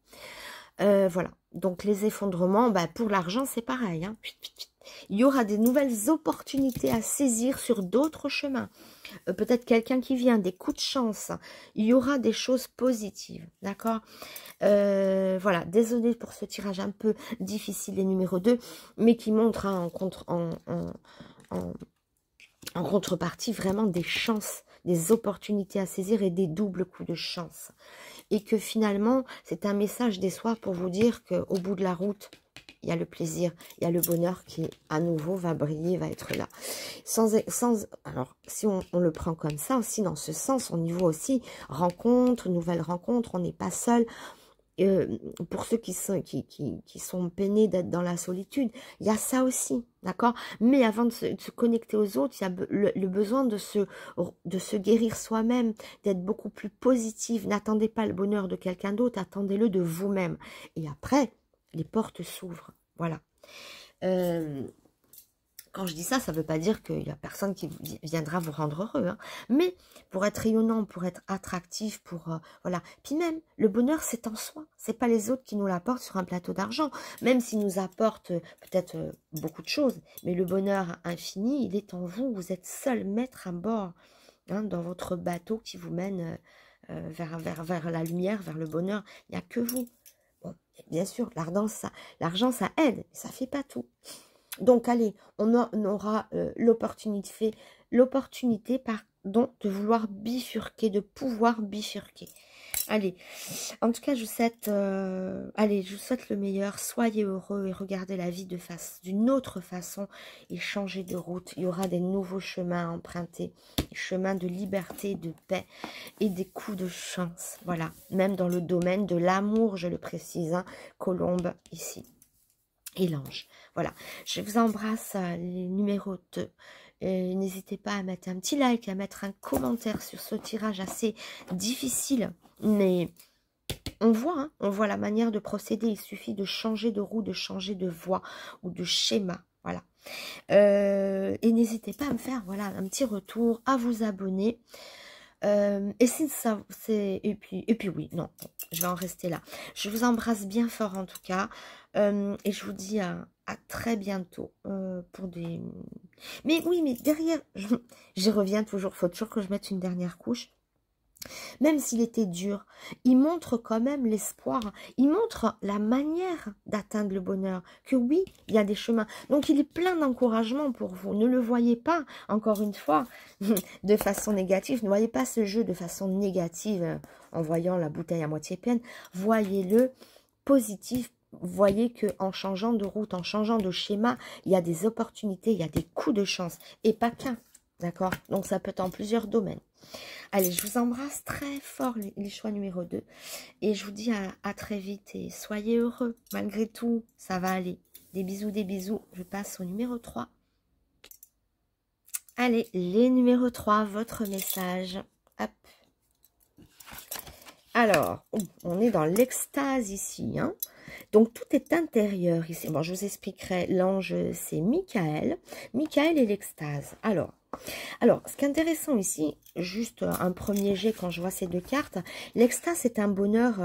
Voilà, donc les effondrements, bah, pour l'argent, c'est pareil. Hein. Il y aura des nouvelles opportunités à saisir sur d'autres chemins. Peut-être quelqu'un qui vient, des coups de chance. Il y aura des choses positives, d'accord? Voilà, désolé pour ce tirage un peu difficile, les numéros 2, mais qui montre hein, en contrepartie vraiment des chances, des opportunités à saisir et des doubles coups de chance. Et que finalement, c'est un message d'espoir pour vous dire qu'au bout de la route, il y a le plaisir, il y a le bonheur qui, à nouveau, va briller, va être là. Alors, si on le prend comme ça, aussi dans ce sens, au niveau aussi rencontre, nouvelle rencontre, on n'est pas seul. Pour ceux qui sont peinés d'être dans la solitude, il y a ça aussi, d'accord? Mais avant de se connecter aux autres, il y a le besoin de se guérir soi-même, d'être beaucoup plus positif. N'attendez pas le bonheur de quelqu'un d'autre, attendez-le de vous-même. Et après, les portes s'ouvrent, voilà. Quand je dis ça, ça ne veut pas dire qu'il n'y a personne qui viendra vous rendre heureux. Hein. Mais pour être rayonnant, pour être attractif, pour... voilà. Puis même, le bonheur, c'est en soi. Ce n'est pas les autres qui nous l'apportent sur un plateau d'argent. Même s'ils nous apportent peut-être beaucoup de choses. Mais le bonheur infini, il est en vous. Vous êtes seul maître à bord hein, dans votre bateau qui vous mène vers la lumière, vers le bonheur. Il n'y a que vous. Bon, bien sûr, l'argent, ça aide. Mais ça ne fait pas tout. Donc, allez, on aura l'opportunité de vouloir bifurquer, de pouvoir bifurquer. Allez, en tout cas, je vous souhaite, je vous souhaite le meilleur. Soyez heureux et regardez la vie d'une autre façon et changez de route. Il y aura des nouveaux chemins à emprunter, des chemins de liberté, de paix et des coups de chance. Voilà, même dans le domaine de l'amour, je le précise, hein, Colombe ici. Et l'ange. Voilà, je vous embrasse les numéros 2. N'hésitez pas à mettre un petit like, à mettre un commentaire sur ce tirage assez difficile. Mais on voit la manière de procéder. Il suffit de changer de roue, de changer de voie ou de schéma. Voilà. Et n'hésitez pas à me faire voilà, un petit retour, à vous abonner. Et c'est ça, et puis oui, non, je vais en rester là. Je vous embrasse bien fort en tout cas, et je vous dis à très bientôt pour des. Mais oui, mais derrière, j'y reviens toujours. Faut toujours que je mette une dernière couche. Même s'il était dur, il montre quand même l'espoir. Il montre la manière d'atteindre le bonheur. Que oui, il y a des chemins. Donc, il est plein d'encouragement pour vous. Ne le voyez pas, encore une fois, de façon négative. Ne voyez pas ce jeu de façon négative en voyant la bouteille à moitié pleine. Voyez-le positif. Voyez que en changeant de route, en changeant de schéma, il y a des opportunités, il y a des coups de chance. Et pas qu'un. D'accord? Donc, ça peut être en plusieurs domaines. Allez, je vous embrasse très fort, les choix numéro 2. Et je vous dis à très vite. Et soyez heureux. Malgré tout, ça va aller. Des bisous, des bisous. Je passe au numéro 3. Allez, les numéros 3, votre message. Hop. Alors, on est dans l'extase ici. Hein. Donc, tout est intérieur ici. Bon, je vous expliquerai. L'ange, c'est Michael. Michael et l'extase. Alors, ce qui est intéressant ici, juste un premier jet quand je vois ces deux cartes, l'extase c'est un bonheur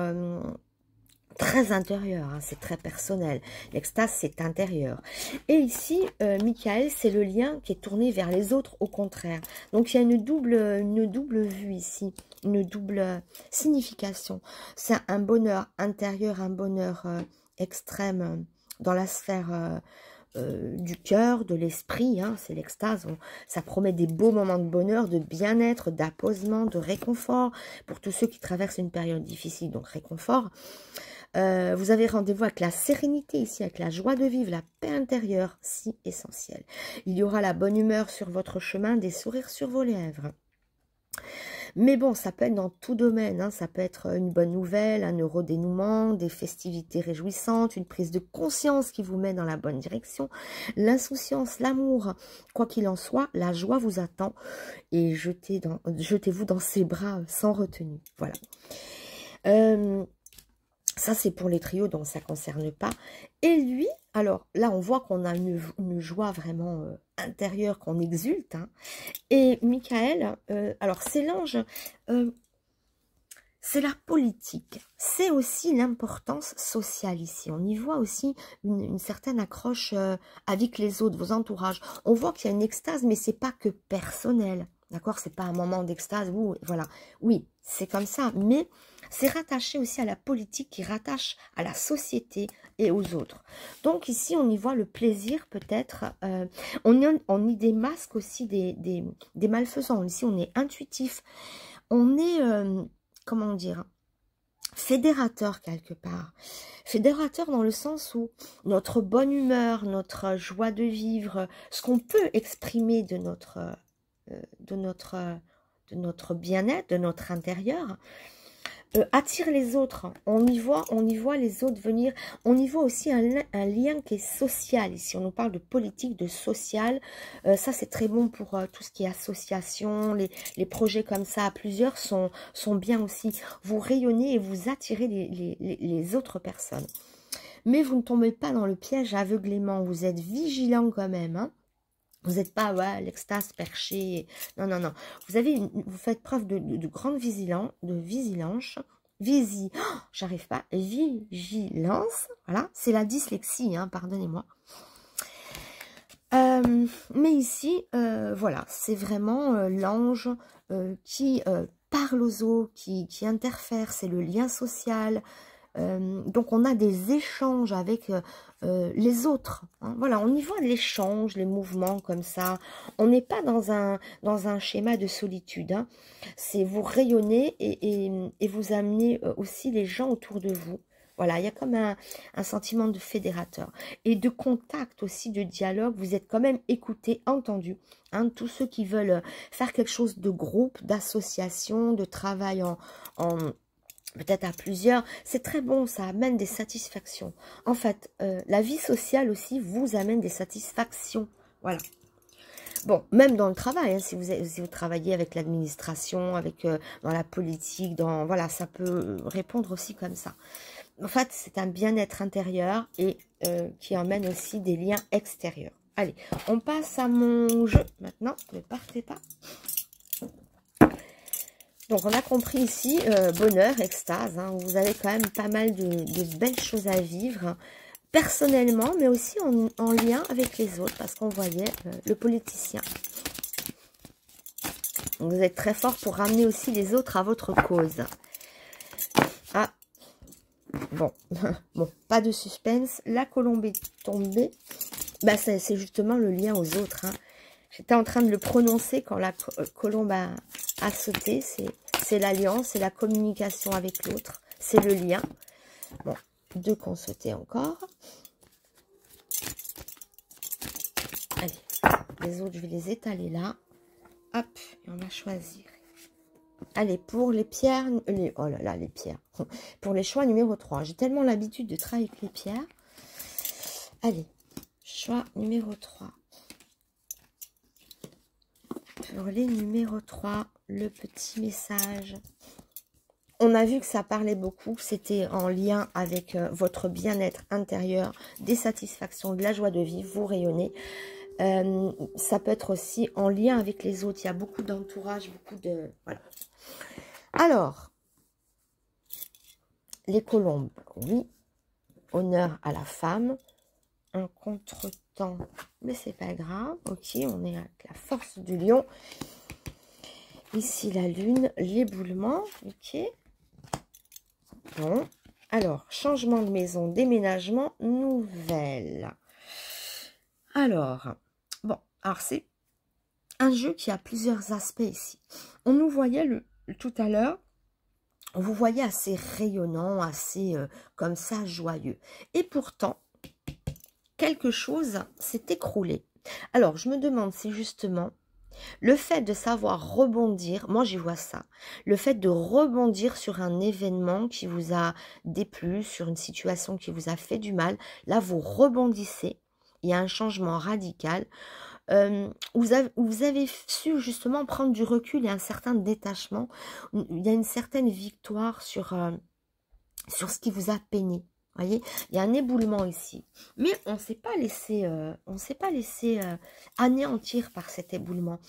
très intérieur, hein, c'est très personnel. L'extase c'est intérieur. Et ici, Michael, c'est le lien qui est tourné vers les autres au contraire. Donc il y a une double vue ici, une double signification. C'est un bonheur intérieur, un bonheur extrême dans la sphère du cœur, de l'esprit, hein, c'est l'extase, ça promet des beaux moments de bonheur, de bien-être, d'apaisement, de réconfort, pour tous ceux qui traversent une période difficile, donc réconfort. Vous avez rendez-vous avec la sérénité ici, avec la joie de vivre, la paix intérieure, si essentielle. Il y aura la bonne humeur sur votre chemin, des sourires sur vos lèvres. Mais bon, ça peut être dans tout domaine, hein. Ça peut être une bonne nouvelle, un heureux dénouement, des festivités réjouissantes, une prise de conscience qui vous met dans la bonne direction, l'insouciance, l'amour, quoi qu'il en soit, la joie vous attend et jetez-vous dans ses bras sans retenue. Voilà. Ça, c'est pour les trios, donc ça ne concerne pas. Et lui, alors là, on voit qu'on a une joie vraiment intérieure, qu'on exulte. Hein. Et Michael, alors c'est l'ange, c'est la politique. C'est aussi l'importance sociale ici. On y voit aussi une certaine accroche avec les autres, vos entourages. On voit qu'il y a une extase, mais c'est pas que personnel. D'accord? C'est pas un moment d'extase. Voilà. Oui, c'est comme ça. Mais c'est rattaché aussi à la politique qui rattache à la société et aux autres. Donc ici, on y voit le plaisir peut-être. On y démasque aussi des malfaisants. Ici, on est intuitif. On est, comment dire, fédérateur quelque part. Fédérateur dans le sens où notre bonne humeur, notre joie de vivre, ce qu'on peut exprimer de notre bien-être, de notre intérieur, attire les autres. On y voit les autres venir. On y voit aussi un lien qui est social. Ici, on nous parle de politique, de social. Ça, c'est très bon pour tout ce qui est association. Les projets comme ça à plusieurs sont bien aussi. Vous rayonnez et vous attirez les autres personnes. Mais vous ne tombez pas dans le piège aveuglément. Vous êtes vigilant quand même, hein. Vous n'êtes pas l'extase perché. Non, non, non. Vous faites preuve de grande vigilance. J'arrive pas. Vigilance. Voilà. C'est la dyslexie, hein, pardonnez-moi. Mais ici, voilà. C'est vraiment l'ange qui parle aux autres, qui interfère. C'est le lien social. Donc on a des échanges avec les autres. Hein. Voilà, on y voit l'échange, les mouvements comme ça. On n'est pas dans un schéma de solitude. Hein. C'est vous rayonner et vous amener aussi les gens autour de vous. Voilà, il y a comme un sentiment de fédérateur. Et de contact aussi, de dialogue. Vous êtes quand même écouté, entendu. Hein, tous ceux qui veulent faire quelque chose de groupe, d'association, de travail en peut-être à plusieurs, c'est très bon, ça amène des satisfactions. En fait, la vie sociale aussi vous amène des satisfactions. Voilà. Bon, même dans le travail, hein, si vous travaillez avec l'administration, avec dans la politique, voilà, ça peut répondre aussi comme ça. En fait, c'est un bien-être intérieur et qui emmène aussi des liens extérieurs. Allez, on passe à mon jeu maintenant. Ne partez pas. Donc, on a compris ici, bonheur, extase. Hein, vous avez quand même pas mal de belles choses à vivre, personnellement, mais aussi en lien avec les autres, parce qu'on voyait le politicien. Donc, vous êtes très fort pour ramener aussi les autres à votre cause. Ah, bon, bon, pas de suspense. La colombe est tombée. Bah, c'est justement le lien aux autres. Hein. J'étais en train de le prononcer quand la colombe a sauté. C'est l'alliance, c'est la communication avec l'autre. C'est le lien. Bon, 2 qui ont sauté encore. Allez, les autres, je vais les étaler là. Hop, et on va choisir. Allez, pour les pierres, oh là là, les pierres. Pour les choix numéro 3. J'ai tellement l'habitude de travailler avec les pierres. Allez, choix numéro 3. Pour les numéros 3, le petit message. On a vu que ça parlait beaucoup. C'était en lien avec votre bien-être intérieur, des satisfactions, de la joie de vivre. Vous rayonnez. Ça peut être aussi en lien avec les autres. Il y a beaucoup d'entourage, beaucoup de... Voilà. Alors, les colombes, oui. Honneur à la femme. Un contretemps, mais c'est pas grave. Ok, on est avec la force du lion. Ici, la lune, l'éboulement. Ok. Bon. Alors, changement de maison, déménagement, nouvelle. Alors, bon, alors c'est un jeu qui a plusieurs aspects ici. On nous voyait tout à l'heure, on vous voyait assez rayonnant, assez comme ça, joyeux. Et pourtant, quelque chose s'est écroulé. Alors, je me demande si justement, le fait de savoir rebondir, moi j'y vois ça, le fait de rebondir sur un événement qui vous a déplu, sur une situation qui vous a fait du mal, là vous rebondissez, il y a un changement radical. Vous avez su justement prendre du recul et un certain détachement. Il y a une certaine victoire sur ce qui vous a peiné. Voyez, il y a un éboulement ici. Mais on ne s'est pas laissé anéantir par cet éboulement.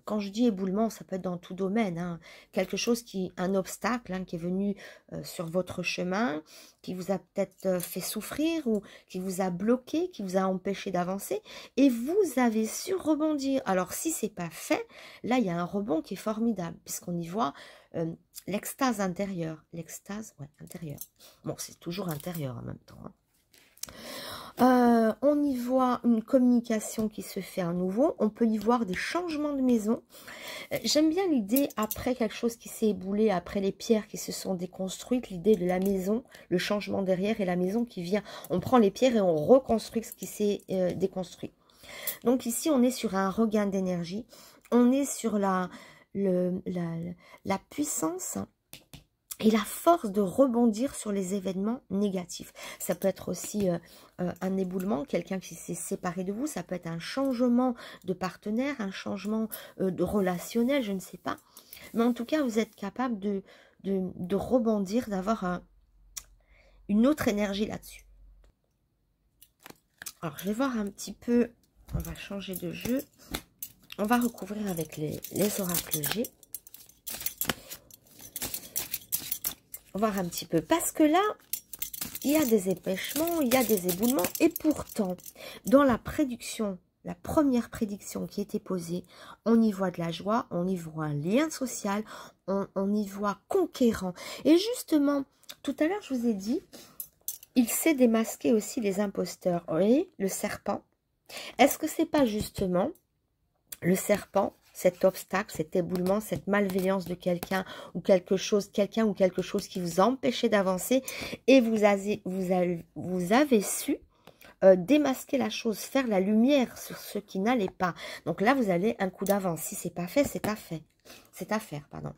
Quand je dis éboulement, ça peut être dans tout domaine. Hein. Quelque chose un obstacle qui est venu sur votre chemin, qui vous a peut-être fait souffrir ou qui vous a bloqué, qui vous a empêché d'avancer. Et vous avez su rebondir. Alors, si ce n'est pas fait, là, il y a un rebond qui est formidable, puisqu'on y voit l'extase intérieure. L'extase, ouais, intérieure. Bon, c'est toujours intérieur en même temps. Hein. On y voit une communication qui se fait à nouveau. On peut y voir des changements de maison. J'aime bien l'idée, après quelque chose qui s'est éboulé, après les pierres qui se sont déconstruites, l'idée de la maison, le changement derrière et la maison qui vient. On prend les pierres et on reconstruit ce qui s'est déconstruit. Donc ici, on est sur un regain d'énergie. On est sur la puissance et la force de rebondir sur les événements négatifs. Ça peut être aussi un éboulement, quelqu'un qui s'est séparé de vous. Ça peut être un changement de partenaire, un changement de relationnel, je ne sais pas. Mais en tout cas, vous êtes capable de rebondir, d'avoir une autre énergie là-dessus. Alors, je vais voir un petit peu. On va changer de jeu. On va recouvrir avec les oracles G. On va voir un petit peu. Parce que là, il y a des empêchements, il y a des éboulements. Et pourtant, dans la prédiction, la première prédiction qui était posée, on y voit de la joie, on y voit un lien social, on y voit conquérant. Et justement, tout à l'heure, je vous ai dit, il sait démasquer aussi les imposteurs. Vous voyez, le serpent. Est-ce que c'est pas justement le serpent, cet obstacle, cet éboulement, cette malveillance de quelqu'un ou quelque chose qui vous empêchait d'avancer et vous avez su démasquer la chose, faire la lumière sur ce qui n'allait pas. Donc là, vous avez un coup d'avance. Si c'est pas fait, c'est à faire. C'est à faire, pardon.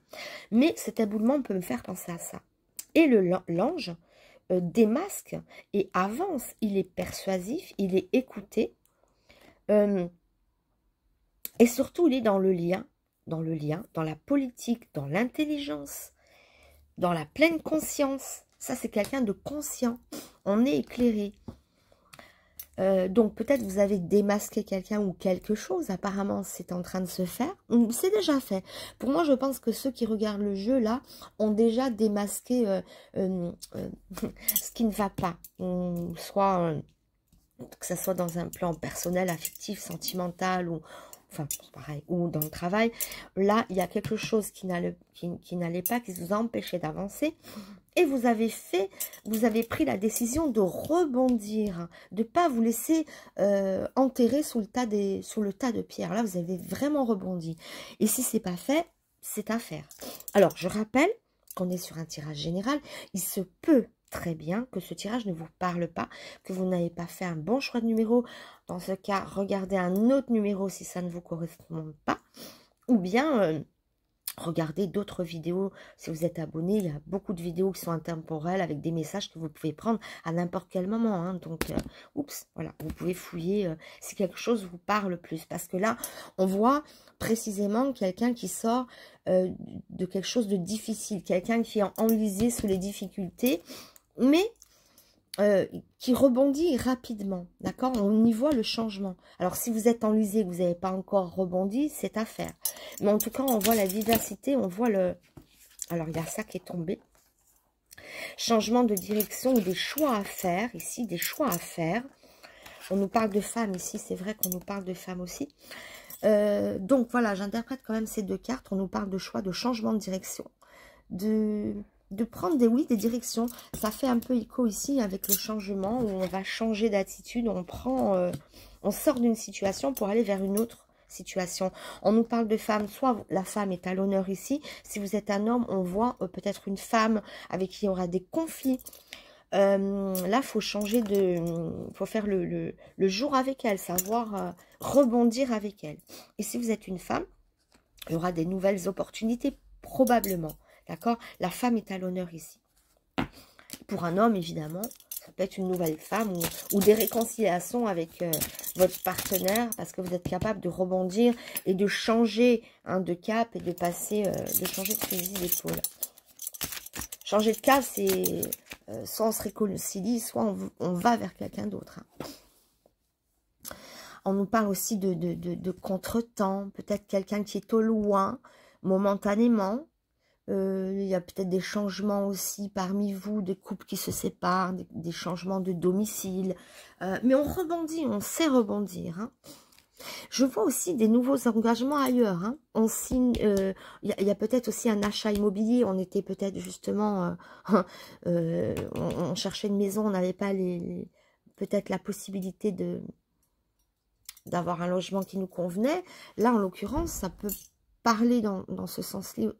Mais cet éboulement peut me faire penser à ça. Et l'ange démasque et avance. Il est persuasif, il est écouté. Et surtout, il est dans le lien, dans la politique, dans l'intelligence, dans la pleine conscience. Ça, c'est quelqu'un de conscient. On est éclairé. Donc peut-être vous avez démasqué quelqu'un ou quelque chose. Apparemment, c'est en train de se faire. C'est déjà fait. Pour moi, je pense que ceux qui regardent le jeu, là, ont déjà démasqué ce qui ne va pas. Soit que ça soit dans un plan personnel, affectif, sentimental, ou enfin, pareil, ou dans le travail. Là, il y a quelque chose qui n'allait pas, qui vous a empêché d'avancer. Et vous avez pris la décision de rebondir, de ne pas vous laisser enterrer sous le tas de pierres. Là, vous avez vraiment rebondi. Et si ce n'est pas fait, c'est à faire. Alors, je rappelle qu'on est sur un tirage général. Il se peut très bien que ce tirage ne vous parle pas, que vous n'avez pas fait un bon choix de numéro. Dans ce cas, regardez un autre numéro si ça ne vous correspond pas. Ou bien... regardez d'autres vidéos, si vous êtes abonné, il y a beaucoup de vidéos qui sont intemporelles avec des messages que vous pouvez prendre à n'importe quel moment. Hein. Donc, oups, voilà, vous pouvez fouiller si quelque chose vous parle plus. Parce que là, on voit précisément quelqu'un qui sort de quelque chose de difficile, quelqu'un qui est enlisé sous les difficultés, mais qui rebondit rapidement, d'accord? On y voit le changement. Alors, si vous êtes enlisé et que vous n'avez pas encore rebondi, c'est à faire. Mais en tout cas, on voit la vivacité, on voit le... Alors, il y a ça qui est tombé. Changement de direction ou des choix à faire, ici, des choix à faire. On nous parle de femmes ici, c'est vrai qu'on nous parle de femmes aussi. Donc, voilà, j'interprète quand même ces deux cartes. On nous parle de choix, de changement de direction, de prendre des directions. Ça fait un peu écho ici avec le changement où on va changer d'attitude, on sort d'une situation pour aller vers une autre situation. On nous parle de femmes, soit la femme est à l'honneur ici, si vous êtes un homme, on voit peut-être une femme avec qui il y aura des conflits. Là, faut changer faut faire le jour avec elle, savoir rebondir avec elle. Et si vous êtes une femme, il y aura des nouvelles opportunités, probablement. D'accord? La femme est à l'honneur ici. Pour un homme, évidemment, ça peut être une nouvelle femme ou des réconciliations avec votre partenaire parce que vous êtes capable de rebondir et de changer de cap et de passer, de changer de fusil d'épaule. Changer de cap, c'est soit on se réconcilie, soit on va vers quelqu'un d'autre. Hein. On nous parle aussi de contretemps, peut-être quelqu'un qui est au loin, momentanément. Il y a peut-être des changements aussi parmi vous, des couples qui se séparent, des changements de domicile. Mais on rebondit, on sait rebondir. Hein. Je vois aussi des nouveaux engagements ailleurs. Hein. On signe, il y a peut-être aussi un achat immobilier. On était peut-être justement, on cherchait une maison, on n'avait pas peut-être la possibilité d'avoir un logement qui nous convenait. Là, en l'occurrence, ça peut parler dans ce sens-là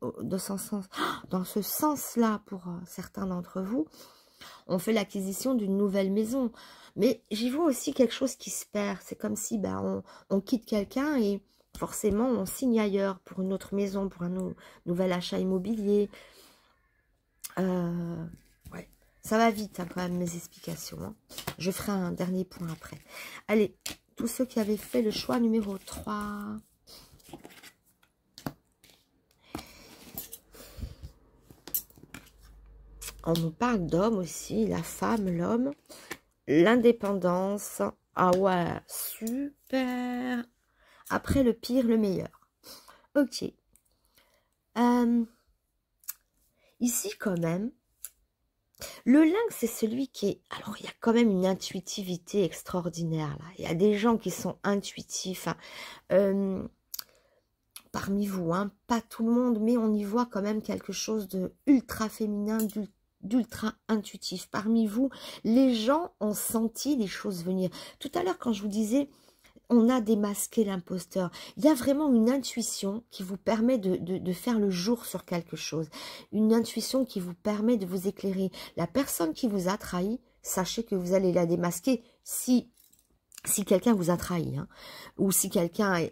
pour certains d'entre vous. On fait l'acquisition d'une nouvelle maison. Mais j'y vois aussi quelque chose qui se perd. C'est comme si on quitte quelqu'un et forcément on signe ailleurs pour une autre maison, pour un nouvel achat immobilier. Ouais. Ça va vite hein, quand même mes explications. Hein. Je ferai un dernier point après. Allez, tous ceux qui avaient fait le choix numéro 3... On nous parle d'homme aussi, la femme, l'homme, l'indépendance. Ah ouais, super. Après le pire, le meilleur. Ok. Ici, quand même, le lynx, c'est celui qui est... Alors, il y a quand même une intuitivité extraordinaire, là. Il y a des gens qui sont intuitifs. Hein. Parmi vous, hein, pas tout le monde, mais on y voit quand même quelque chose de ultra féminin, d'ultra intuitif. Parmi vous, les gens ont senti les choses venir. Tout à l'heure, quand je vous disais, on a démasqué l'imposteur. Il y a vraiment une intuition qui vous permet de faire le jour sur quelque chose. Une intuition qui vous permet de vous éclairer. La personne qui vous a trahi, sachez que vous allez la démasquer si quelqu'un vous a trahi, hein, ou si quelqu'un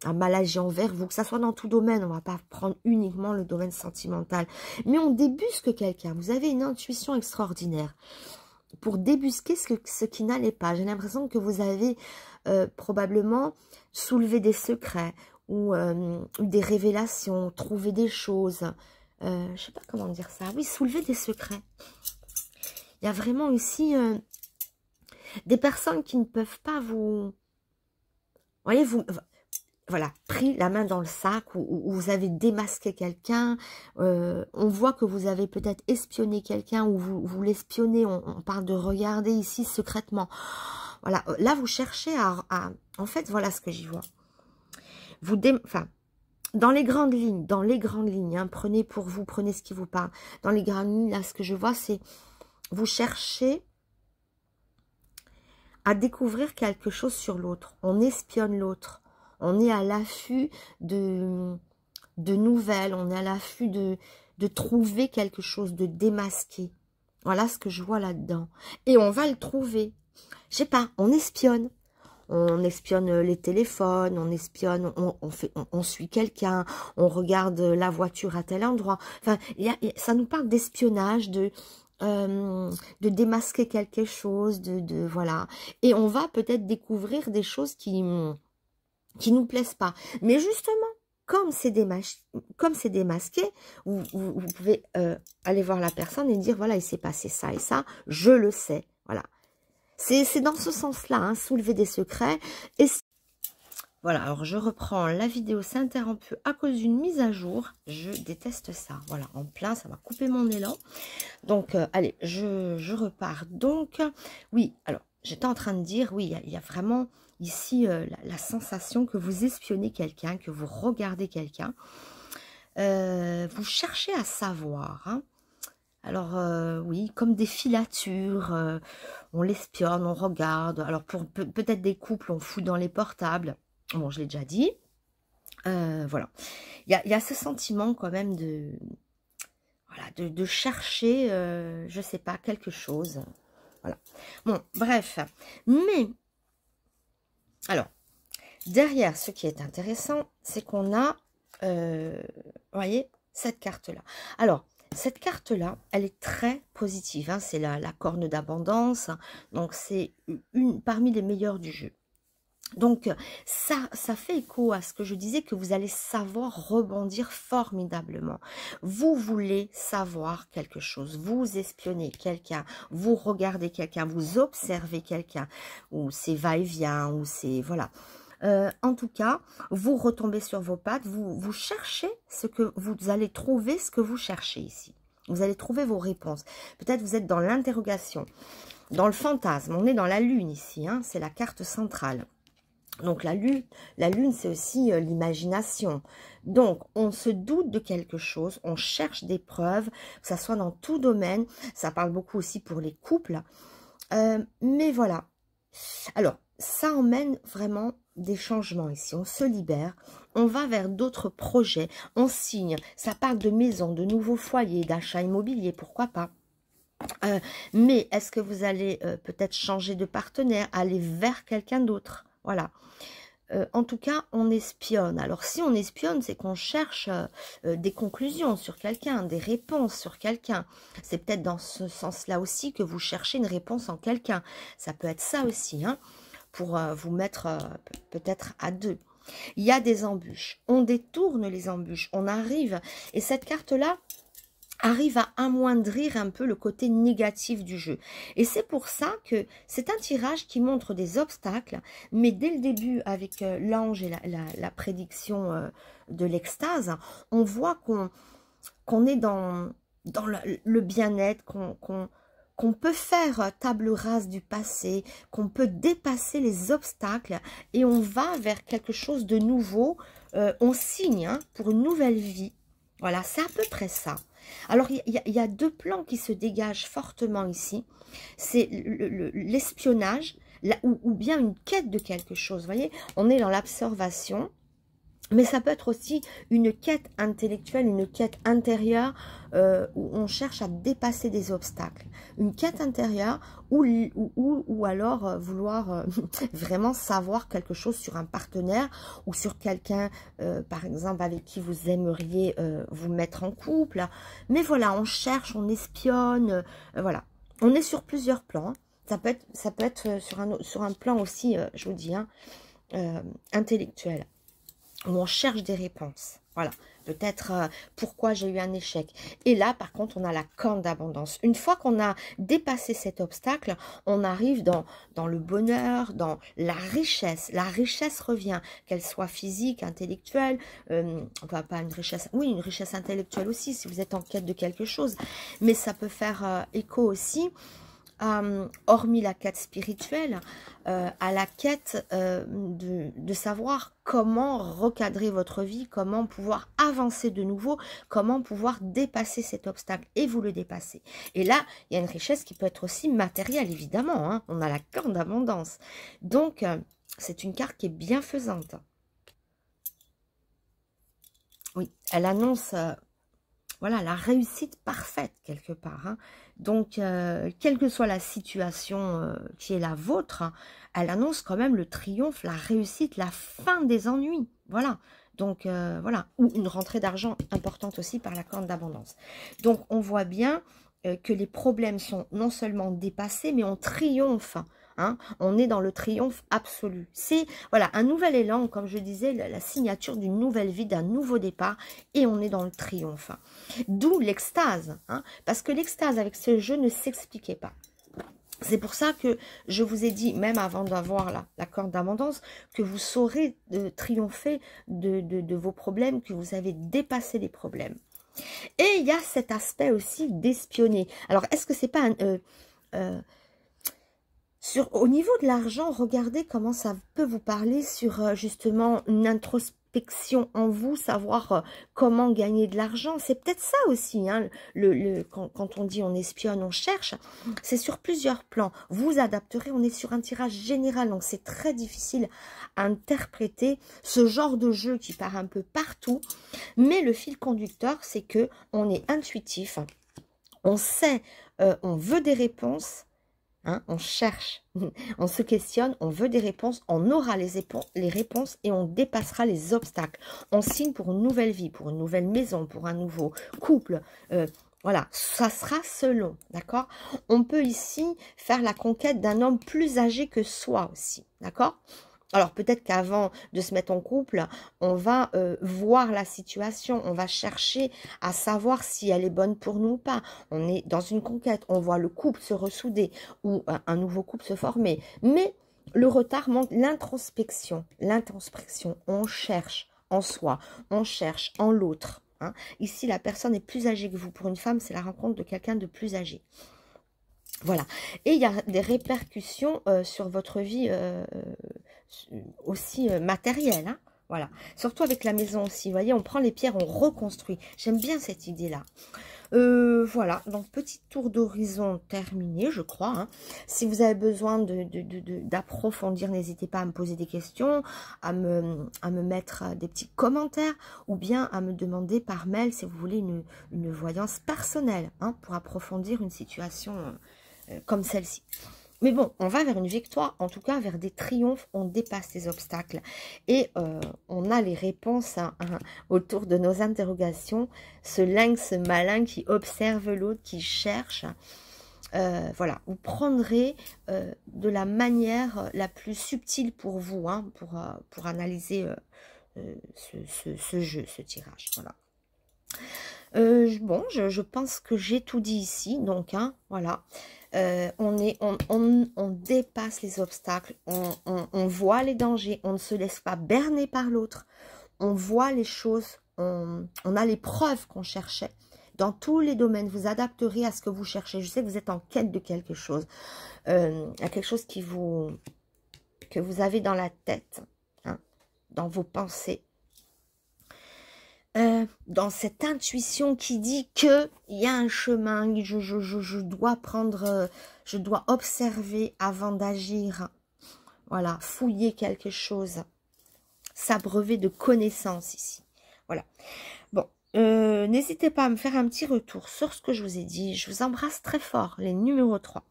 a mal agi envers vous, que ça soit dans tout domaine, on ne va pas prendre uniquement le domaine sentimental, mais on débusque quelqu'un, vous avez une intuition extraordinaire pour débusquer ce qui n'allait pas. J'ai l'impression que vous avez probablement soulevé des secrets, ou des révélations, trouvé des choses, je ne sais pas comment dire ça, oui, soulever des secrets. Il y a vraiment ici... Des personnes qui ne peuvent pas vous... voyez, vous... Voilà, pris la main dans le sac, ou vous avez démasqué quelqu'un, on voit que vous avez peut-être espionné quelqu'un, ou vous l'espionnez, on parle de regarder ici secrètement. Voilà, là vous cherchez en fait, voilà ce que j'y vois. Enfin, dans les grandes lignes, hein, prenez pour vous, prenez ce qui vous parle. Dans les grandes lignes, là, ce que je vois, c'est vous cherchez à découvrir quelque chose sur l'autre. On espionne l'autre. On est à l'affût de nouvelles. On est à l'affût de trouver quelque chose, de démasquer. Voilà ce que je vois là-dedans. Et on va le trouver. Je sais pas, on espionne. On espionne les téléphones, on espionne, on suit quelqu'un, on regarde la voiture à tel endroit. Enfin, ça nous parle d'espionnage, de démasquer quelque chose, voilà. Et on va peut-être découvrir des choses qui nous plaisent pas. Mais justement, comme c'est démasqué, vous pouvez aller voir la personne et dire, voilà, il s'est passé ça et ça, je le sais, voilà. C'est dans ce sens-là, hein, soulever des secrets. Et voilà, alors je reprends, la vidéo s'interrompt à cause d'une mise à jour. Je déteste ça. Voilà, en plein, ça m'a coupé mon élan. Donc, allez, je repars. Donc, oui, alors, j'étais en train de dire, oui, il y a vraiment ici la sensation que vous espionnez quelqu'un, que vous regardez quelqu'un. Vous cherchez à savoir, hein. Alors, oui, comme des filatures, on l'espionne, on regarde. Alors, pour peut-être des couples, on fout dans les portables. Bon, je l'ai déjà dit. Voilà. Il y a ce sentiment quand même voilà, de chercher, je sais pas, quelque chose. Voilà. Bon, bref. Mais, alors, derrière, ce qui est intéressant, c'est qu'on a, vous voyez, cette carte-là. Alors, cette carte-là, elle est très positive. Hein, c'est la corne d'abondance. Donc, c'est une parmi les meilleures du jeu. Donc, ça fait écho à ce que je disais, que vous allez savoir rebondir formidablement. Vous voulez savoir quelque chose. Vous espionnez quelqu'un. Vous regardez quelqu'un. Vous observez quelqu'un. Ou c'est va-et-vient. Ou c'est... Voilà. En tout cas, vous retombez sur vos pattes, vous cherchez ce que vous allez trouver, ce que vous cherchez ici. Vous allez trouver vos réponses. Peut-être vous êtes dans l'interrogation, dans le fantasme. On est dans la lune ici, hein, c'est la carte centrale. Donc la lune c'est aussi l'imagination. Donc on se doute de quelque chose, on cherche des preuves, que ça soit dans tout domaine. Ça parle beaucoup aussi pour les couples. Mais voilà. Alors, ça emmène vraiment des changements ici. On se libère, on va vers d'autres projets, on signe. Ça parle de maison, de nouveaux foyers, d'achat immobilier, pourquoi pas. Mais est-ce que vous allez peut-être changer de partenaire, aller vers quelqu'un d'autre? Voilà. En tout cas, on espionne. Alors, si on espionne, c'est qu'on cherche des conclusions sur quelqu'un, des réponses sur quelqu'un. C'est peut-être dans ce sens-là aussi que vous cherchez une réponse en quelqu'un. Ça peut être ça aussi, hein, pour vous mettre peut-être à deux. Il y a des embûches. On détourne les embûches. On arrive. Et cette carte-là arrive à amoindrir un peu le côté négatif du jeu. Et c'est pour ça que c'est un tirage qui montre des obstacles, mais dès le début, avec l'ange et la prédiction de l'extase, on voit qu'on est dans le bien-être, qu'on peut faire table rase du passé, qu'on peut dépasser les obstacles, et on va vers quelque chose de nouveau, on signe, hein, pour une nouvelle vie. Voilà, c'est à peu près ça. Alors, il y a deux plans qui se dégagent fortement ici. C'est l'espionnage ou bien une quête de quelque chose. Vous voyez, on est dans l'observation, mais ça peut être aussi une quête intellectuelle, une quête intérieure où on cherche à dépasser des obstacles. Une quête intérieure ou alors vouloir vraiment savoir quelque chose sur un partenaire ou sur quelqu'un, par exemple, avec qui vous aimeriez vous mettre en couple. Mais voilà, on cherche, on espionne, voilà. On est sur plusieurs plans. Ça peut être sur un plan aussi, je vous dis, hein, intellectuel, où on cherche des réponses. Voilà, peut-être pourquoi j'ai eu un échec. Et là, par contre, on a la corne d'abondance. Une fois qu'on a dépassé cet obstacle, on arrive dans le bonheur, dans la richesse. La richesse revient, qu'elle soit physique, intellectuelle, enfin pas une richesse, oui, une richesse intellectuelle aussi, si vous êtes en quête de quelque chose. Mais ça peut faire écho aussi, hormis la quête spirituelle, à la quête de savoir comment recadrer votre vie, comment pouvoir avancer de nouveau, comment pouvoir dépasser cet obstacle, et vous le dépassez. Et là, il y a une richesse qui peut être aussi matérielle, évidemment, hein. On a la carte d'abondance. Donc, c'est une carte qui est bienfaisante. Oui, elle annonce... voilà, la réussite parfaite, quelque part. Hein. Donc, quelle que soit la situation qui est la vôtre, hein, elle annonce quand même le triomphe, la réussite, la fin des ennuis. Voilà. Donc, voilà. Ou une rentrée d'argent importante aussi par la corne d'abondance. Donc, on voit bien que les problèmes sont non seulement dépassés, mais on triomphe. Hein, on est dans le triomphe absolu. C'est voilà un nouvel élan, comme je disais, la signature d'une nouvelle vie, d'un nouveau départ, et on est dans le triomphe. D'où l'extase, hein, parce que l'extase avec ce jeu ne s'expliquait pas. C'est pour ça que je vous ai dit, même avant d'avoir la corde d'abondance, que vous saurez triompher de vos problèmes, que vous avez dépassé les problèmes. Et il y a cet aspect aussi d'espionner. Alors, est-ce que c'est pas au niveau de l'argent, regardez comment ça peut vous parler sur justement une introspection en vous, savoir comment gagner de l'argent. C'est peut-être ça aussi, hein, quand on dit on espionne, on cherche, c'est sur plusieurs plans. Vous adapterez, on est sur un tirage général, donc c'est très difficile à interpréter ce genre de jeu qui part un peu partout. Mais le fil conducteur, c'est que on est intuitif, on sait, on veut des réponses. Hein, on cherche, on se questionne, on veut des réponses, on aura les réponses et on dépassera les obstacles. On signe pour une nouvelle vie, pour une nouvelle maison, pour un nouveau couple. Voilà, ça sera selon, d'accord? On peut ici faire la conquête d'un homme plus âgé que soi aussi, d'accord? Alors, peut-être qu'avant de se mettre en couple, on va voir la situation, on va chercher à savoir si elle est bonne pour nous ou pas. On est dans une conquête, on voit le couple se ressouder ou un nouveau couple se former. Mais le retard manque l'introspection. L'introspection, on cherche en soi, on cherche en l'autre. Hein. Ici, la personne est plus âgée que vous. Pour une femme, c'est la rencontre de quelqu'un de plus âgé. Voilà. Et il y a des répercussions sur votre vie aussi matérielle. Hein, voilà. Surtout avec la maison aussi. Vous voyez, on prend les pierres, on reconstruit. J'aime bien cette idée-là. Voilà. Donc, petit tour d'horizon terminé, je crois. Hein. Si vous avez besoin d'approfondir, n'hésitez pas à me poser des questions, à me mettre des petits commentaires ou bien à me demander par mail si vous voulez une voyance personnelle hein, pour approfondir une situation comme celle-ci. Mais bon, on va vers une victoire, en tout cas vers des triomphes, on dépasse les obstacles. Et on a les réponses autour de nos interrogations. Ce lynx malin qui observe l'autre, qui cherche. Voilà, vous prendrez de la manière la plus subtile pour vous, hein, pour analyser ce jeu, ce tirage. Voilà. Bon, je pense que j'ai tout dit ici, donc, hein, voilà. On dépasse les obstacles, on voit les dangers, on ne se laisse pas berner par l'autre, on voit les choses, on a les preuves qu'on cherchait. Dans tous les domaines, vous adapterez à ce que vous cherchez. Je sais que vous êtes en quête de quelque chose, à quelque chose que vous avez dans la tête, hein, dans vos pensées. Dans cette intuition qui dit que il y a un chemin, je dois prendre, je dois observer avant d'agir. Voilà, fouiller quelque chose, s'abreuver de connaissances ici. Voilà. Bon, n'hésitez pas à me faire un petit retour sur ce que je vous ai dit. Je vous embrasse très fort, les numéros 3.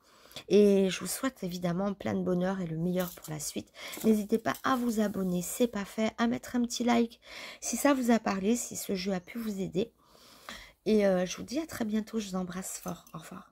Et je vous souhaite évidemment plein de bonheur et le meilleur pour la suite. N'hésitez pas à vous abonner, c'est pas fait, à mettre un petit like si ça vous a parlé, si ce jeu a pu vous aider. Et je vous dis à très bientôt, je vous embrasse fort. Au revoir.